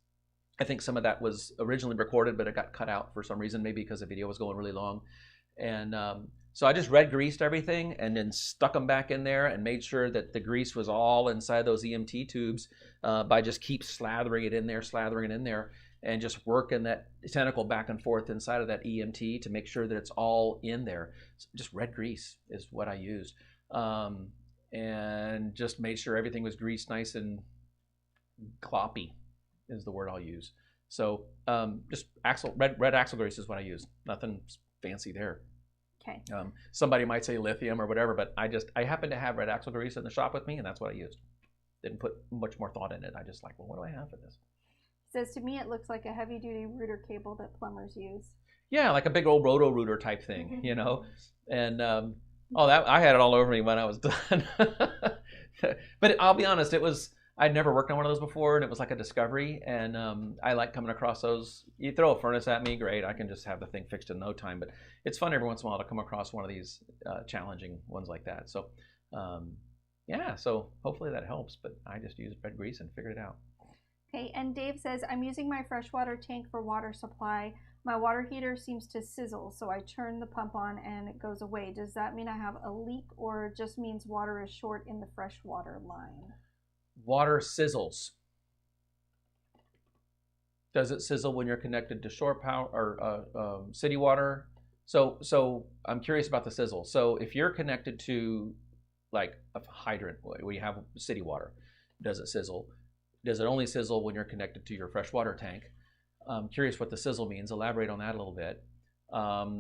I think some of that was originally recorded, but it got cut out for some reason, maybe because the video was going really long. And so I just red greased everything and then stuck them back in there and made sure that the grease was all inside those EMT tubes by just keep slathering it in there, and just working that tentacle back and forth inside of that EMT to make sure that it's all in there. So just red grease is what I used. And just made sure everything was greased nice and cloppy is the word I'll use. So just red axle grease is what I use. Nothing fancy there. Okay. Somebody might say lithium or whatever, but I happen to have red axle grease in the shop with me, and that's what I used. Didn't put much more thought in it. I just like, well, what do I have for this? Says to me it looks like a heavy-duty rooter cable that plumbers use. Yeah, like a big old roto rooter type thing, you know. And I had it all over me when I was done. But I'll be honest, I'd never worked on one of those before, and it was like a discovery. And I like coming across those. You throw a furnace at me, great. I can just have the thing fixed in no time. But it's fun every once in a while to come across one of these challenging ones like that. So yeah, so hopefully that helps. But I just used red grease and figured it out. Okay, and Dave says, I'm using my freshwater tank for water supply. My water heater seems to sizzle, so I turn the pump on and it goes away. Does that mean I have a leak, or it just means water is short in the freshwater line? Water sizzles. Does it sizzle when you're connected to shore power or city water? So I'm curious about the sizzle. So if you're connected to like a hydrant where you have city water, does it sizzle? Does it only sizzle when you're connected to your freshwater tank? I'm curious what the sizzle means. Elaborate on that a little bit.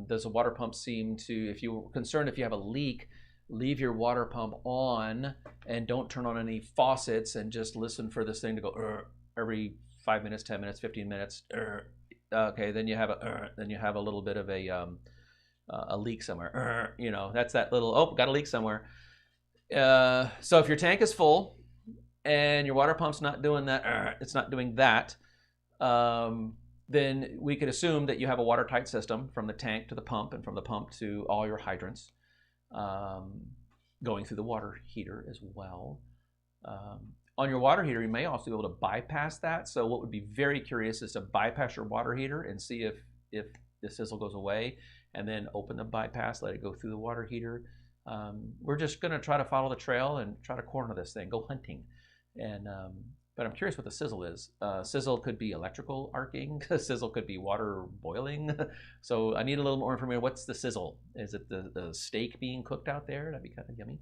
Does a water pump seem to, if you're concerned if you have a leak, leave your water pump on and don't turn on any faucets and just listen for this thing to go every 5 minutes, 10 minutes, 15 minutes. Okay, then you have a little bit of a leak somewhere. You know, that's that little, got a leak somewhere. So if your tank is full and your water pump's not doing that, it's not doing that, then we could assume that you have a watertight system from the tank to the pump and from the pump to all your hydrants, going through the water heater as well. On your water heater, you may also be able to bypass that. So what would be very curious is to bypass your water heater and see if the sizzle goes away, and then open the bypass, let it go through the water heater. We're just going to try to follow the trail and try to corner this thing, go hunting. And but I'm curious what the sizzle is. Sizzle could be electrical arcing. Sizzle could be water boiling. So I need a little more information. What's the sizzle? Is it the steak being cooked out there? That'd be kind of yummy.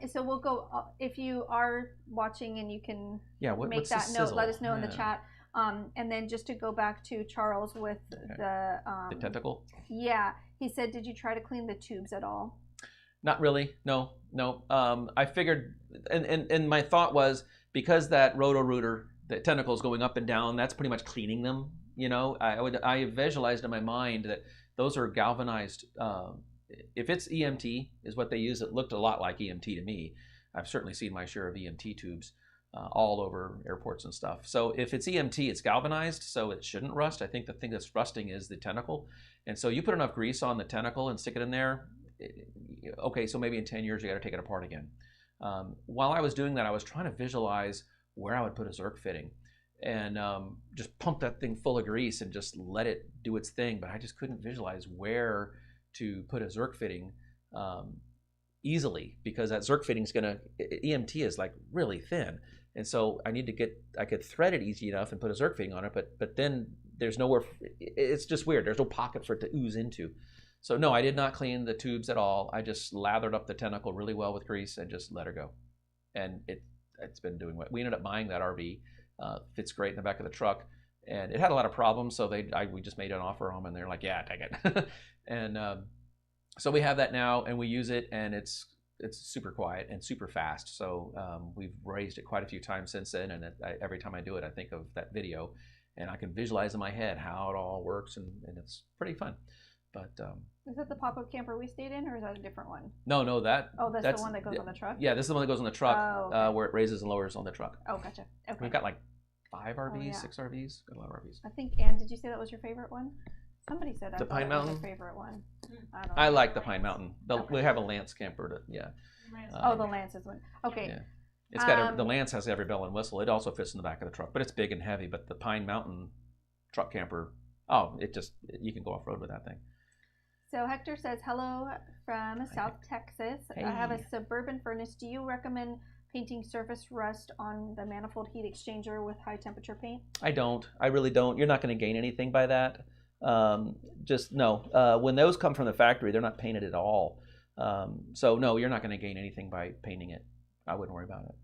So we'll go, if you are watching and you can make that note, sizzle? let us know in the chat. And then just to go back to Charles with the tentacle. Yeah, he said, did you try to clean the tubes at all? Not really. No. I figured, and my thought was, because that roto-rooter, the tentacles going up and down, that's pretty much cleaning them. I visualized in my mind that those are galvanized. If it's EMT is what they use, it looked a lot like EMT to me. I've certainly seen my share of EMT tubes all over airports and stuff. So if it's EMT, it's galvanized, so it shouldn't rust. I think the thing that's rusting is the tentacle. And so you put enough grease on the tentacle and stick it in there, okay, so maybe in 10 years you got to take it apart again. While I was doing that, I was trying to visualize where I would put a Zerk fitting and just pump that thing full of grease and just let it do its thing. But I just couldn't visualize where to put a Zerk fitting easily, because that Zerk fitting is EMT is like really thin. And so I could thread it easy enough and put a Zerk fitting on it, but then there's nowhere, it's just weird. There's no pocket for it to ooze into. So no, I did not clean the tubes at all. I just lathered up the tentacle really well with grease and just let her go. And it's been doing what we ended up buying that RV. Fits great in the back of the truck, and it had a lot of problems. So we just made an offer on them, and they're like, yeah, take it. And so we have that now, and we use it, and it's super quiet and super fast. So we've raised it quite a few times since then, and every time I do it, I think of that video, and I can visualize in my head how it all works, and it's pretty fun. But is that the pop-up camper we stayed in, or is that a different one? No, that's the one that goes on the truck? Yeah, this is the one that goes on the truck. Oh, okay. Where it raises and lowers on the truck. Oh, gotcha. Okay. We've got like 5 RVs, 6 RVs, got a lot of RVs. I think, Ann, did you say that was your favorite one? Somebody said that. The Pine Mountain? Was their favorite one. I like the Pine Mountain. We have a Lance camper. The Lance is one. Okay. Yeah. It's got the Lance has every bell and whistle. It also fits in the back of the truck, but it's big and heavy. But the Pine Mountain truck camper, you can go off road with that thing. So Hector says, hello from South Texas. Hey. I have a Suburban furnace. Do you recommend painting surface rust on the manifold heat exchanger with high temperature paint? I don't. I really don't. You're not going to gain anything by that. Just no. When those come from the factory, they're not painted at all. So no, you're not going to gain anything by painting it. I wouldn't worry about it.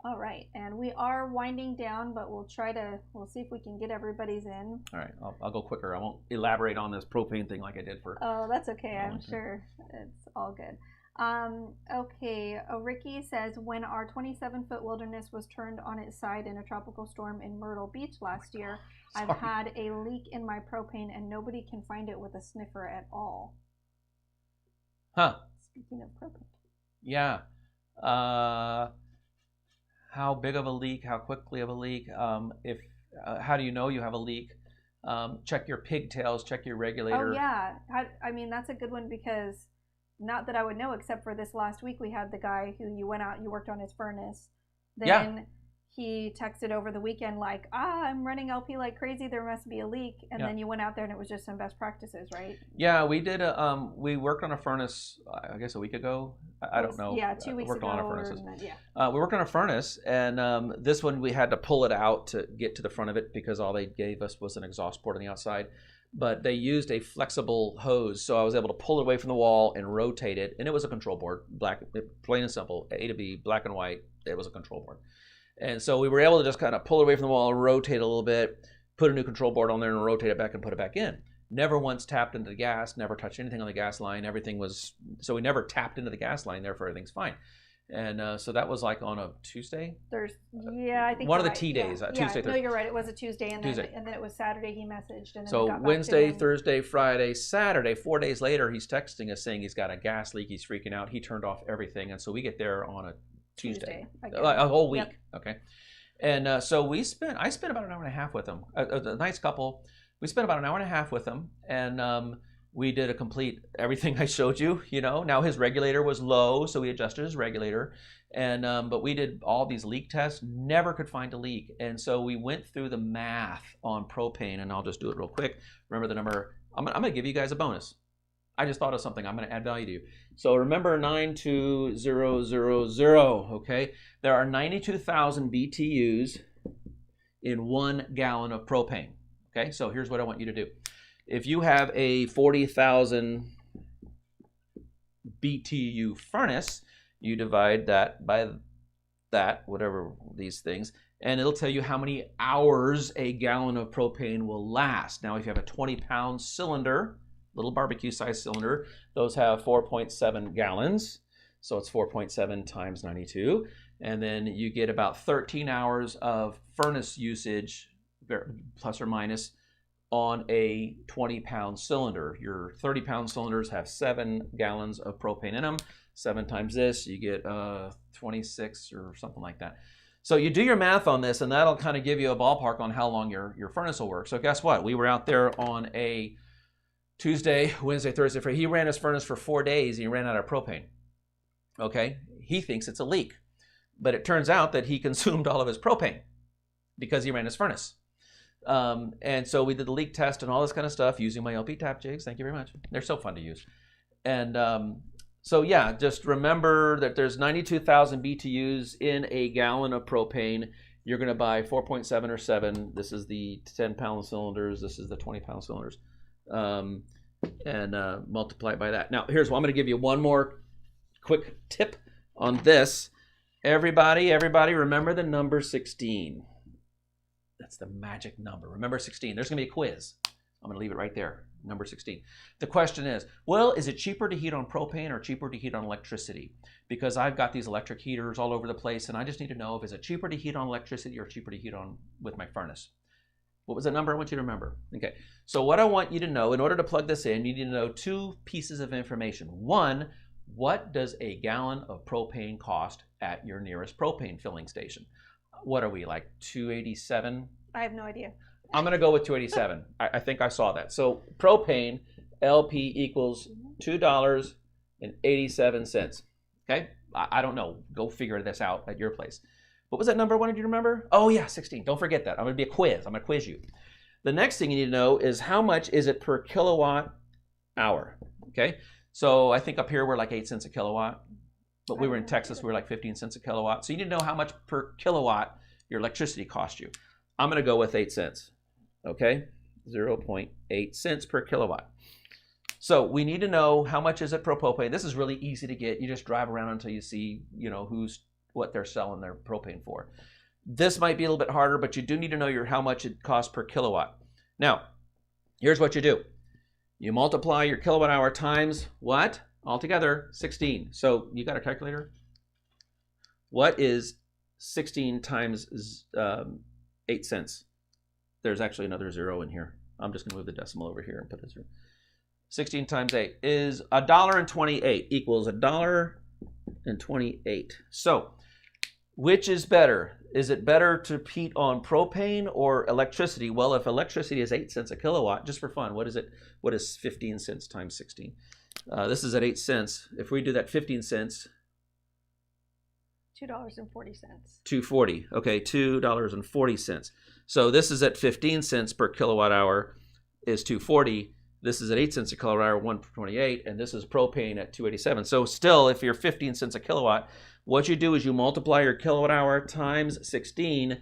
All right, and we are winding down, but we'll see if we can get everybody's in. All right, I'll go quicker. I won't elaborate on this propane thing like I did for... Oh, that's okay. I'm sure it's all good. Okay, Ricky says, when our 27-foot wilderness was turned on its side in a tropical storm in Myrtle Beach last year, I've had a leak in my propane and nobody can find it with a sniffer at all. Huh. Speaking of propane. Yeah. How big of a leak? How quickly of a leak? How do you know you have a leak? Check your pigtails. Check your regulator. Oh yeah, I mean that's a good one, because not that I would know, except for this last week we had the guy who you went out, you worked on his furnace. Then he texted over the weekend like, I'm running LP like crazy. There must be a leak. And then you went out there and it was just some best practices, right? Yeah, we did. We worked on a furnace, I guess a week ago. I don't know. Yeah, 2 weeks ago. On our furnaces. We worked on a furnace, and this one we had to pull it out to get to the front of it because all they gave us was an exhaust port on the outside. But they used a flexible hose, so I was able to pull it away from the wall and rotate it. And it was a control board, black, plain and simple, A to B, black and white. It was a control board. And so we were able to just kind of pull it away from the wall, rotate a little bit, put a new control board on there and rotate it back and put it back in. Never once tapped into the gas, never touched anything on the gas line. Everything was, so we never tapped into the gas line, therefore everything's fine. And so that was like on a Tuesday? I think one of the T days. Tuesday, no, you're right. It was a Tuesday, and then it was Saturday he messaged. And then so Wednesday, Thursday, Friday, Saturday, 4 days later, he's texting us saying he's got a gas leak. He's freaking out. He turned off everything. And so we get there on a Tuesday a whole week. Yep. Okay. And so I spent about an hour and a half with him. A nice couple. We spent about an hour and a half with him, and we did a complete everything I showed you. Now his regulator was low, so we adjusted his regulator, and but we did all these leak tests, never could find a leak. And so we went through the math on propane, and I'll just do it real quick. Remember the number. I'm gonna give you guys a bonus. I just thought of something. I'm going to add value to you. So remember 92000, okay? There are 92,000 BTUs in 1 gallon of propane, okay? So here's what I want you to do. If you have a 40,000 BTU furnace, you divide that by that, whatever these things, and it'll tell you how many hours a gallon of propane will last. Now, if you have a 20-pound cylinder, little barbecue size cylinder, those have 4.7 gallons. So it's 4.7 times 92. And then you get about 13 hours of furnace usage, plus or minus, on a 20-pound cylinder. Your 30-pound cylinders have 7 gallons of propane in them. 7 times this, you get 26 or something like that. So you do your math on this, and that'll kind of give you a ballpark on how long your furnace will work. So guess what? We were out there on a Tuesday, Wednesday, Thursday, Friday. He ran his furnace for 4 days, and he ran out of propane. Okay? He thinks it's a leak. But it turns out that he consumed all of his propane because he ran his furnace. And so we did the leak test and all this kind of stuff using my LP tap jigs. Thank you very much. They're so fun to use. And so yeah, just remember that there's 92,000 BTUs in a gallon of propane. You're going to buy 4.7 or 7. This is the 10-pound cylinders. This is the 20-pound cylinders. And multiply it by that. Now, here's what I'm going to give you one more quick tip on this. Everybody, remember the number 16. That's the magic number. Remember 16. There's going to be a quiz. I'm going to leave it right there. Number 16. The question is, well, is it cheaper to heat on propane or cheaper to heat on electricity? Because I've got these electric heaters all over the place, and I just need to know if it's cheaper to heat on electricity or cheaper to heat on with my furnace. What was the number I want you to remember? Okay. So what I want you to know, in order to plug this in, you need to know 2 pieces of information. One, what does a gallon of propane cost at your nearest propane filling station? What are we, like $2.87? I have no idea. I'm going to go with $2.87. I think I saw that. So propane LP equals $2.87. Okay? I don't know. Go figure this out at your place. What was that number I wanted you to remember? Oh, yeah, 16. Don't forget that. I'm going to be a quiz. I'm going to quiz you. The next thing you need to know is how much is it per kilowatt hour? Okay? So I think up here we're like 8 cents a kilowatt. But we were in Texas, we were like 15 cents a kilowatt. So you need to know how much per kilowatt your electricity cost you. I'm going to go with 8 cents. Okay? 0.8 cents per kilowatt. So we need to know how much is it per propane. This is really easy to get. You just drive around until you see, what they're selling their propane for. This might be a little bit harder, but you do need to know how much it costs per kilowatt. Now, here's what you do. You multiply your kilowatt hour times what? Altogether, 16. So you got a calculator? What is 16 times 8 cents? There's actually another 0 in here. I'm just going to move the decimal over here and put a 0. 16 times 8 is $1.28 equals $1.28. So, which is better? Is it better to heat on propane or electricity? Well, if electricity is 8 cents a kilowatt, just for fun, what is it? What is 15 cents times 16? This is at 8 cents. If we do that 15 cents, $2.40. $2.40. Okay, $2.40. So this is at 15 cents per kilowatt hour is $2.40. This is at 8 cents a kilowatt hour, $1.28, and this is propane at $2.87. So still, if you're 15 cents a kilowatt, what you do is you multiply your kilowatt hour times 16,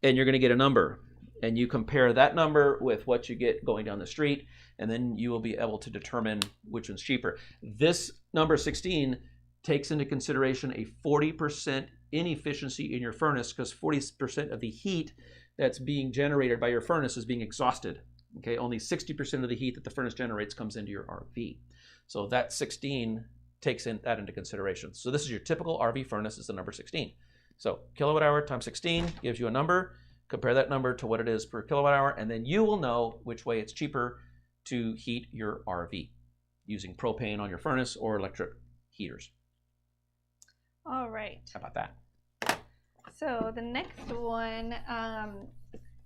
and you're going to get a number. And you compare that number with what you get going down the street, and then you will be able to determine which one's cheaper. This number 16 takes into consideration a 40% inefficiency in your furnace, because 40% of the heat that's being generated by your furnace is being exhausted. Okay, only 60% of the heat that the furnace generates comes into your RV. So that 16 takes that into consideration. So this is your typical RV furnace, is the number 16. So kilowatt hour times 16 gives you a number. Compare that number to what it is per kilowatt hour, and then you will know which way it's cheaper to heat your RV, using propane on your furnace or electric heaters. All right. How about that? So the next one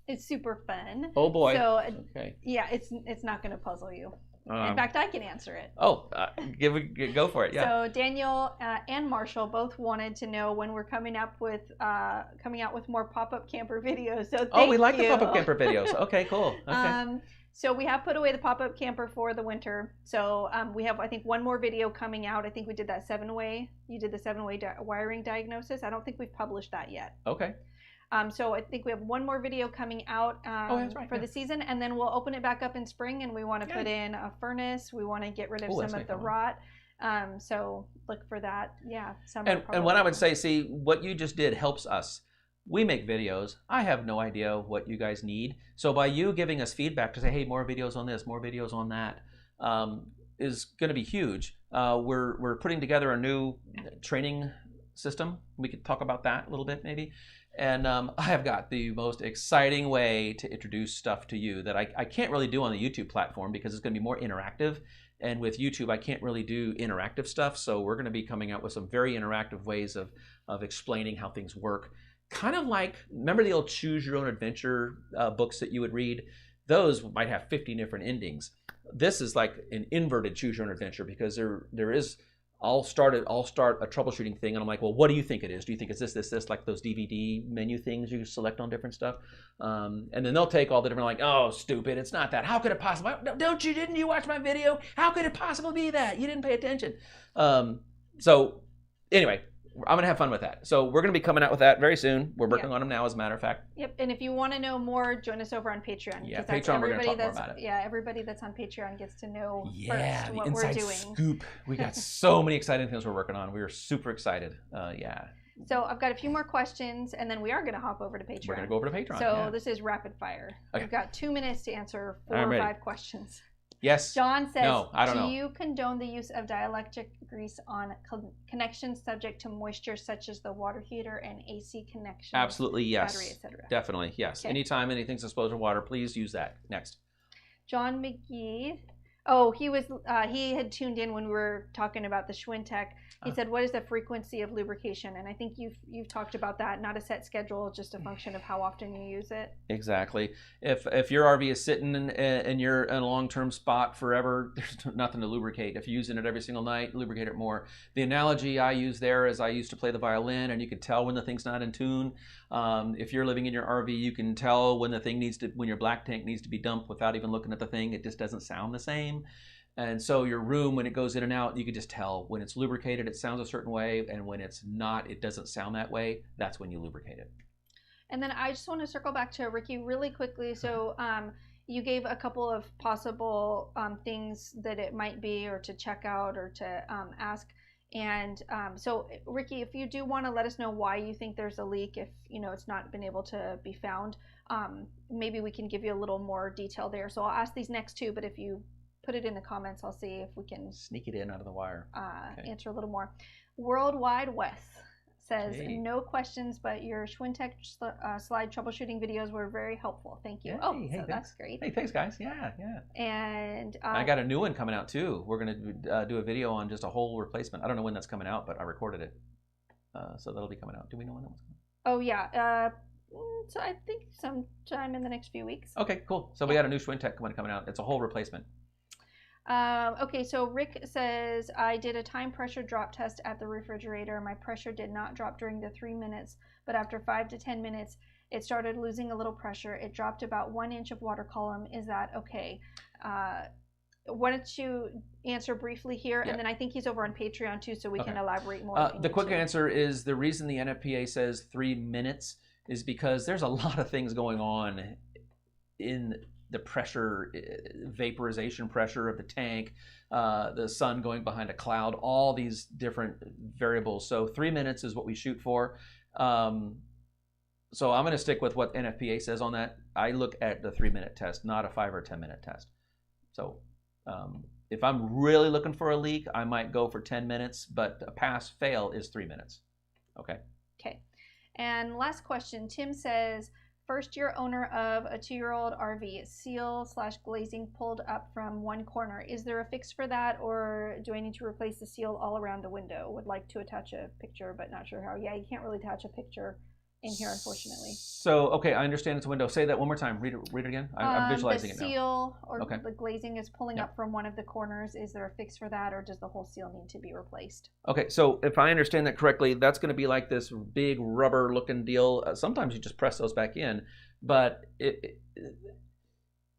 is super fun. Oh boy. So okay. Yeah, it's not going to puzzle you. In fact, I can answer it. Oh, go for it. Yeah. So Daniel and Marshall both wanted to know when we're coming out with more pop-up camper videos. So we like the pop-up camper videos. Okay, cool. Okay. So we have put away the pop-up camper for the winter. So we have, I think, one more video coming out. I think we did that 7-way. You did the 7-way wiring diagnosis. I don't think we've published that yet. Okay. So I think we have one more video coming out for the season, and then we'll open it back up in spring, and we want to put in a furnace. We want to get rid of some of the rot. So look for that. Yeah. And what I would say, see, what you just did helps us. we make videos. I have no idea what you guys need. So by you giving us feedback to say, hey, more videos on this, more videos on that, is going to be huge. We're putting together a new training system. We could talk about that a little bit maybe. And I have got the most exciting way to introduce stuff to you that I can't really do on the YouTube platform because it's going to be more interactive. And with YouTube, I can't really do interactive stuff. So we're going to be coming out with some very interactive ways of explaining how things work. Kind of like, remember the old Choose Your Own Adventure books that you would read? Those might have 50 different endings. This is like an inverted Choose Your Own Adventure because there is, I'll start a troubleshooting thing and I'm like, well, what do you think it is? Do you think it's this, like those DVD menu things you select on different stuff? And then they'll take all the different, like, oh, stupid, it's not that. How could it possibly? Didn't you watch my video? How could it possibly be that? You didn't pay attention. So anyway, I'm going to have fun with that. So we're going to be coming out with that very soon. We're working on them now, as a matter of fact. Yep. And if you want to know more, join us over on Patreon. Yeah, Patreon, we're going to talk more about it. Yeah, everybody that's on Patreon gets to know first what we're doing. Scoop. We got so many exciting things we're working on. We are super excited. Yeah. So I've got a few more questions, and then we are going to hop over to Patreon. We're going to go over to Patreon. So this is rapid fire. Okay. We've got 2 minutes to answer 4 or 5 questions. Yes. John says, no, I don't know. Do you condone the use of dielectric grease on connections subject to moisture, such as the water heater and AC connections? Absolutely, yes. Battery, etc. Definitely, yes. Okay. Anytime anything's exposed to water, please use that. Next. John McGee. Oh, he had tuned in when we were talking about the Schwintek. He said, what is the frequency of lubrication? And I think you've talked about that. Not a set schedule, just a function of how often you use it. Exactly. If your RV is sitting and you're in a long-term spot forever, there's nothing to lubricate. If you're using it every single night, lubricate it more. The analogy I use there is I used to play the violin, and you could tell when the thing's not in tune. If you're living in your RV, you can tell when when your black tank needs to be dumped without even looking at the thing. It just doesn't sound the same. And so your room, when it goes in and out, you can just tell when it's lubricated, it sounds a certain way, and when it's not, it doesn't sound that way. That's when you lubricate it. And then I just want to circle back to Ricky really quickly. So you gave a couple of possible things that it might be, or to check out, or to ask. And so Ricky, if you do want to let us know why you think there's a leak, if it's not been able to be found, maybe we can give you a little more detail there. So I'll ask these next 2, but if you put it in the comments, I'll see if we can sneak it in out of the wire. Answer a little more. Worldwide Wes says, no questions, but your Schwintek slide troubleshooting videos were very helpful. Thank you. Hey, that's great. Hey, thanks, guys. Yeah. And I got a new one coming out too. We're going to do a video on just a whole replacement. I don't know when that's coming out, but I recorded it, so that'll be coming out. Do we know when that one's coming out? Oh yeah. So I think sometime in the next few weeks. Okay, cool. So we got a new Schwintek coming out. It's a whole replacement. Okay, so Rick says, I did a time pressure drop test at the refrigerator. My pressure did not drop during the 3 minutes, but after 5 to 10 minutes, it started losing a little pressure. It dropped about 1 inch of water column. Is that okay? Why don't you answer briefly here, and then I think he's over on Patreon too, so we can elaborate more. The quick answer is the reason the NFPA says 3 minutes is because there's a lot of things going on in the pressure, vaporization pressure of the tank, the sun going behind a cloud, all these different variables. So 3 minutes is what we shoot for. So I'm going to stick with what NFPA says on that. I look at the 3 minute test, not a 5 or 10 minute test. So if I'm really looking for a leak, I might go for 10 minutes, but a pass fail is 3 minutes. Okay. Okay. And last question, Tim says, first-year owner of a 2-year-old RV, seal/glazing pulled up from one corner. Is there a fix for that, or do I need to replace the seal all around the window? Would like to attach a picture, but not sure how. Yeah, you can't really attach a picture in here, unfortunately. So, okay, I understand it's a window. Say that one more time. Read it again. I'm visualizing it now. The seal or the glazing is pulling up from one of the corners. Is there a fix for that, or does the whole seal need to be replaced? Okay, so if I understand that correctly, that's going to be like this big rubber-looking deal. Sometimes you just press those back in, but if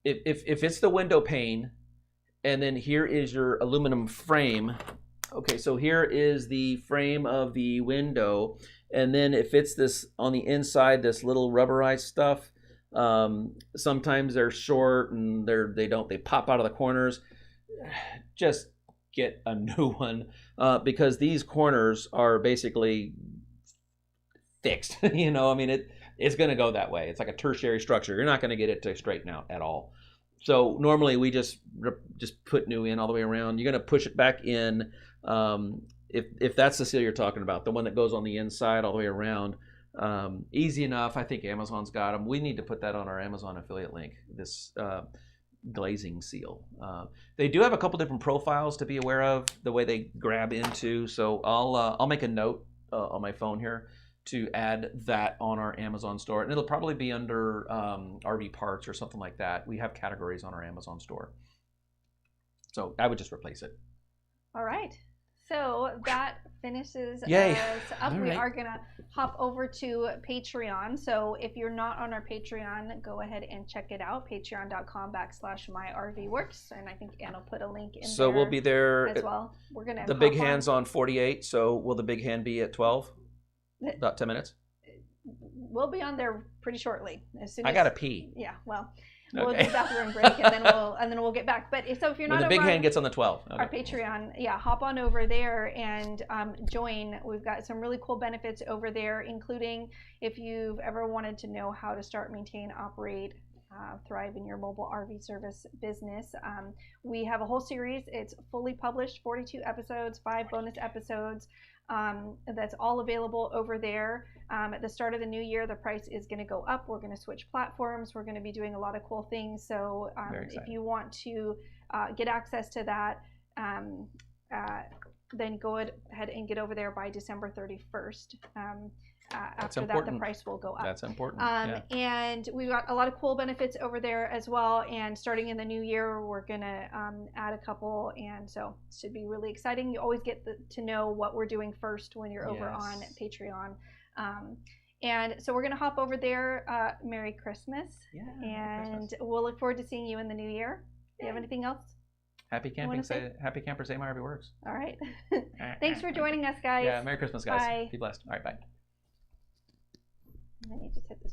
it's the window pane, and then here is your aluminum frame. Okay, so here is the frame of the window. And then if it's this on the inside, this little rubberized stuff, sometimes they're short and they pop out of the corners. Just get a new one because these corners are basically fixed. I mean, it's going to go that way. It's like a tertiary structure. You're not going to get it to straighten out at all. So normally we just put new in all the way around. You're going to push it back in. If that's the seal you're talking about, the one that goes on the inside all the way around, easy enough. I think Amazon's got them. We need to put that on our Amazon affiliate link, this glazing seal. They do have a couple different profiles to be aware of, the way they grab into. So I'll make a note on my phone here to add that on our Amazon store, and it'll probably be under RV parts or something like that. We have categories on our Amazon store, so I would just replace it. All right, so that finishes Yay. us up. All We right. are gonna hop over to Patreon. So if you're not on our Patreon, go ahead and check it out, patreon.com/myrvworks, and I think Ann will put a link in So there we'll be there as well. We're gonna the big hop on. hand's on 48, so will the big hand be at 12? About 10 minutes? We'll be on there pretty shortly. As soon as I gotta pee. Yeah, well, we'll Okay. do a bathroom break and then we'll get back. But if you're not When the big over hand gets on the 12. Okay. our Patreon, yeah, hop on over there and join. We've got some really cool benefits over there, including if you've ever wanted to know how to start, maintain, operate, thrive in your mobile RV service business. We have a whole series. It's fully published, 42 episodes, 5 bonus episodes. That's all available over there. At the start of the new year, the price is going to go up. We're going to switch platforms. We're going to be doing a lot of cool things. So if you want to get access to that, then go ahead and get over there by December 31st. After that, the price will go up. That's important. And we've got a lot of cool benefits over there as well. And starting in the new year, we're going to add a couple. And so it should be really exciting. You always get to know what we're doing first when you're over on Patreon. And so we're going to hop over there. Merry Christmas. Yeah, and Christmas. We'll look forward to seeing you in the new year. Do you have anything else? Happy camping. Happy campers. Say my RV works. All right. Thanks for joining us, guys. Yeah. Merry Christmas, guys. Bye. Be blessed. All right. Bye. And then you just hit this.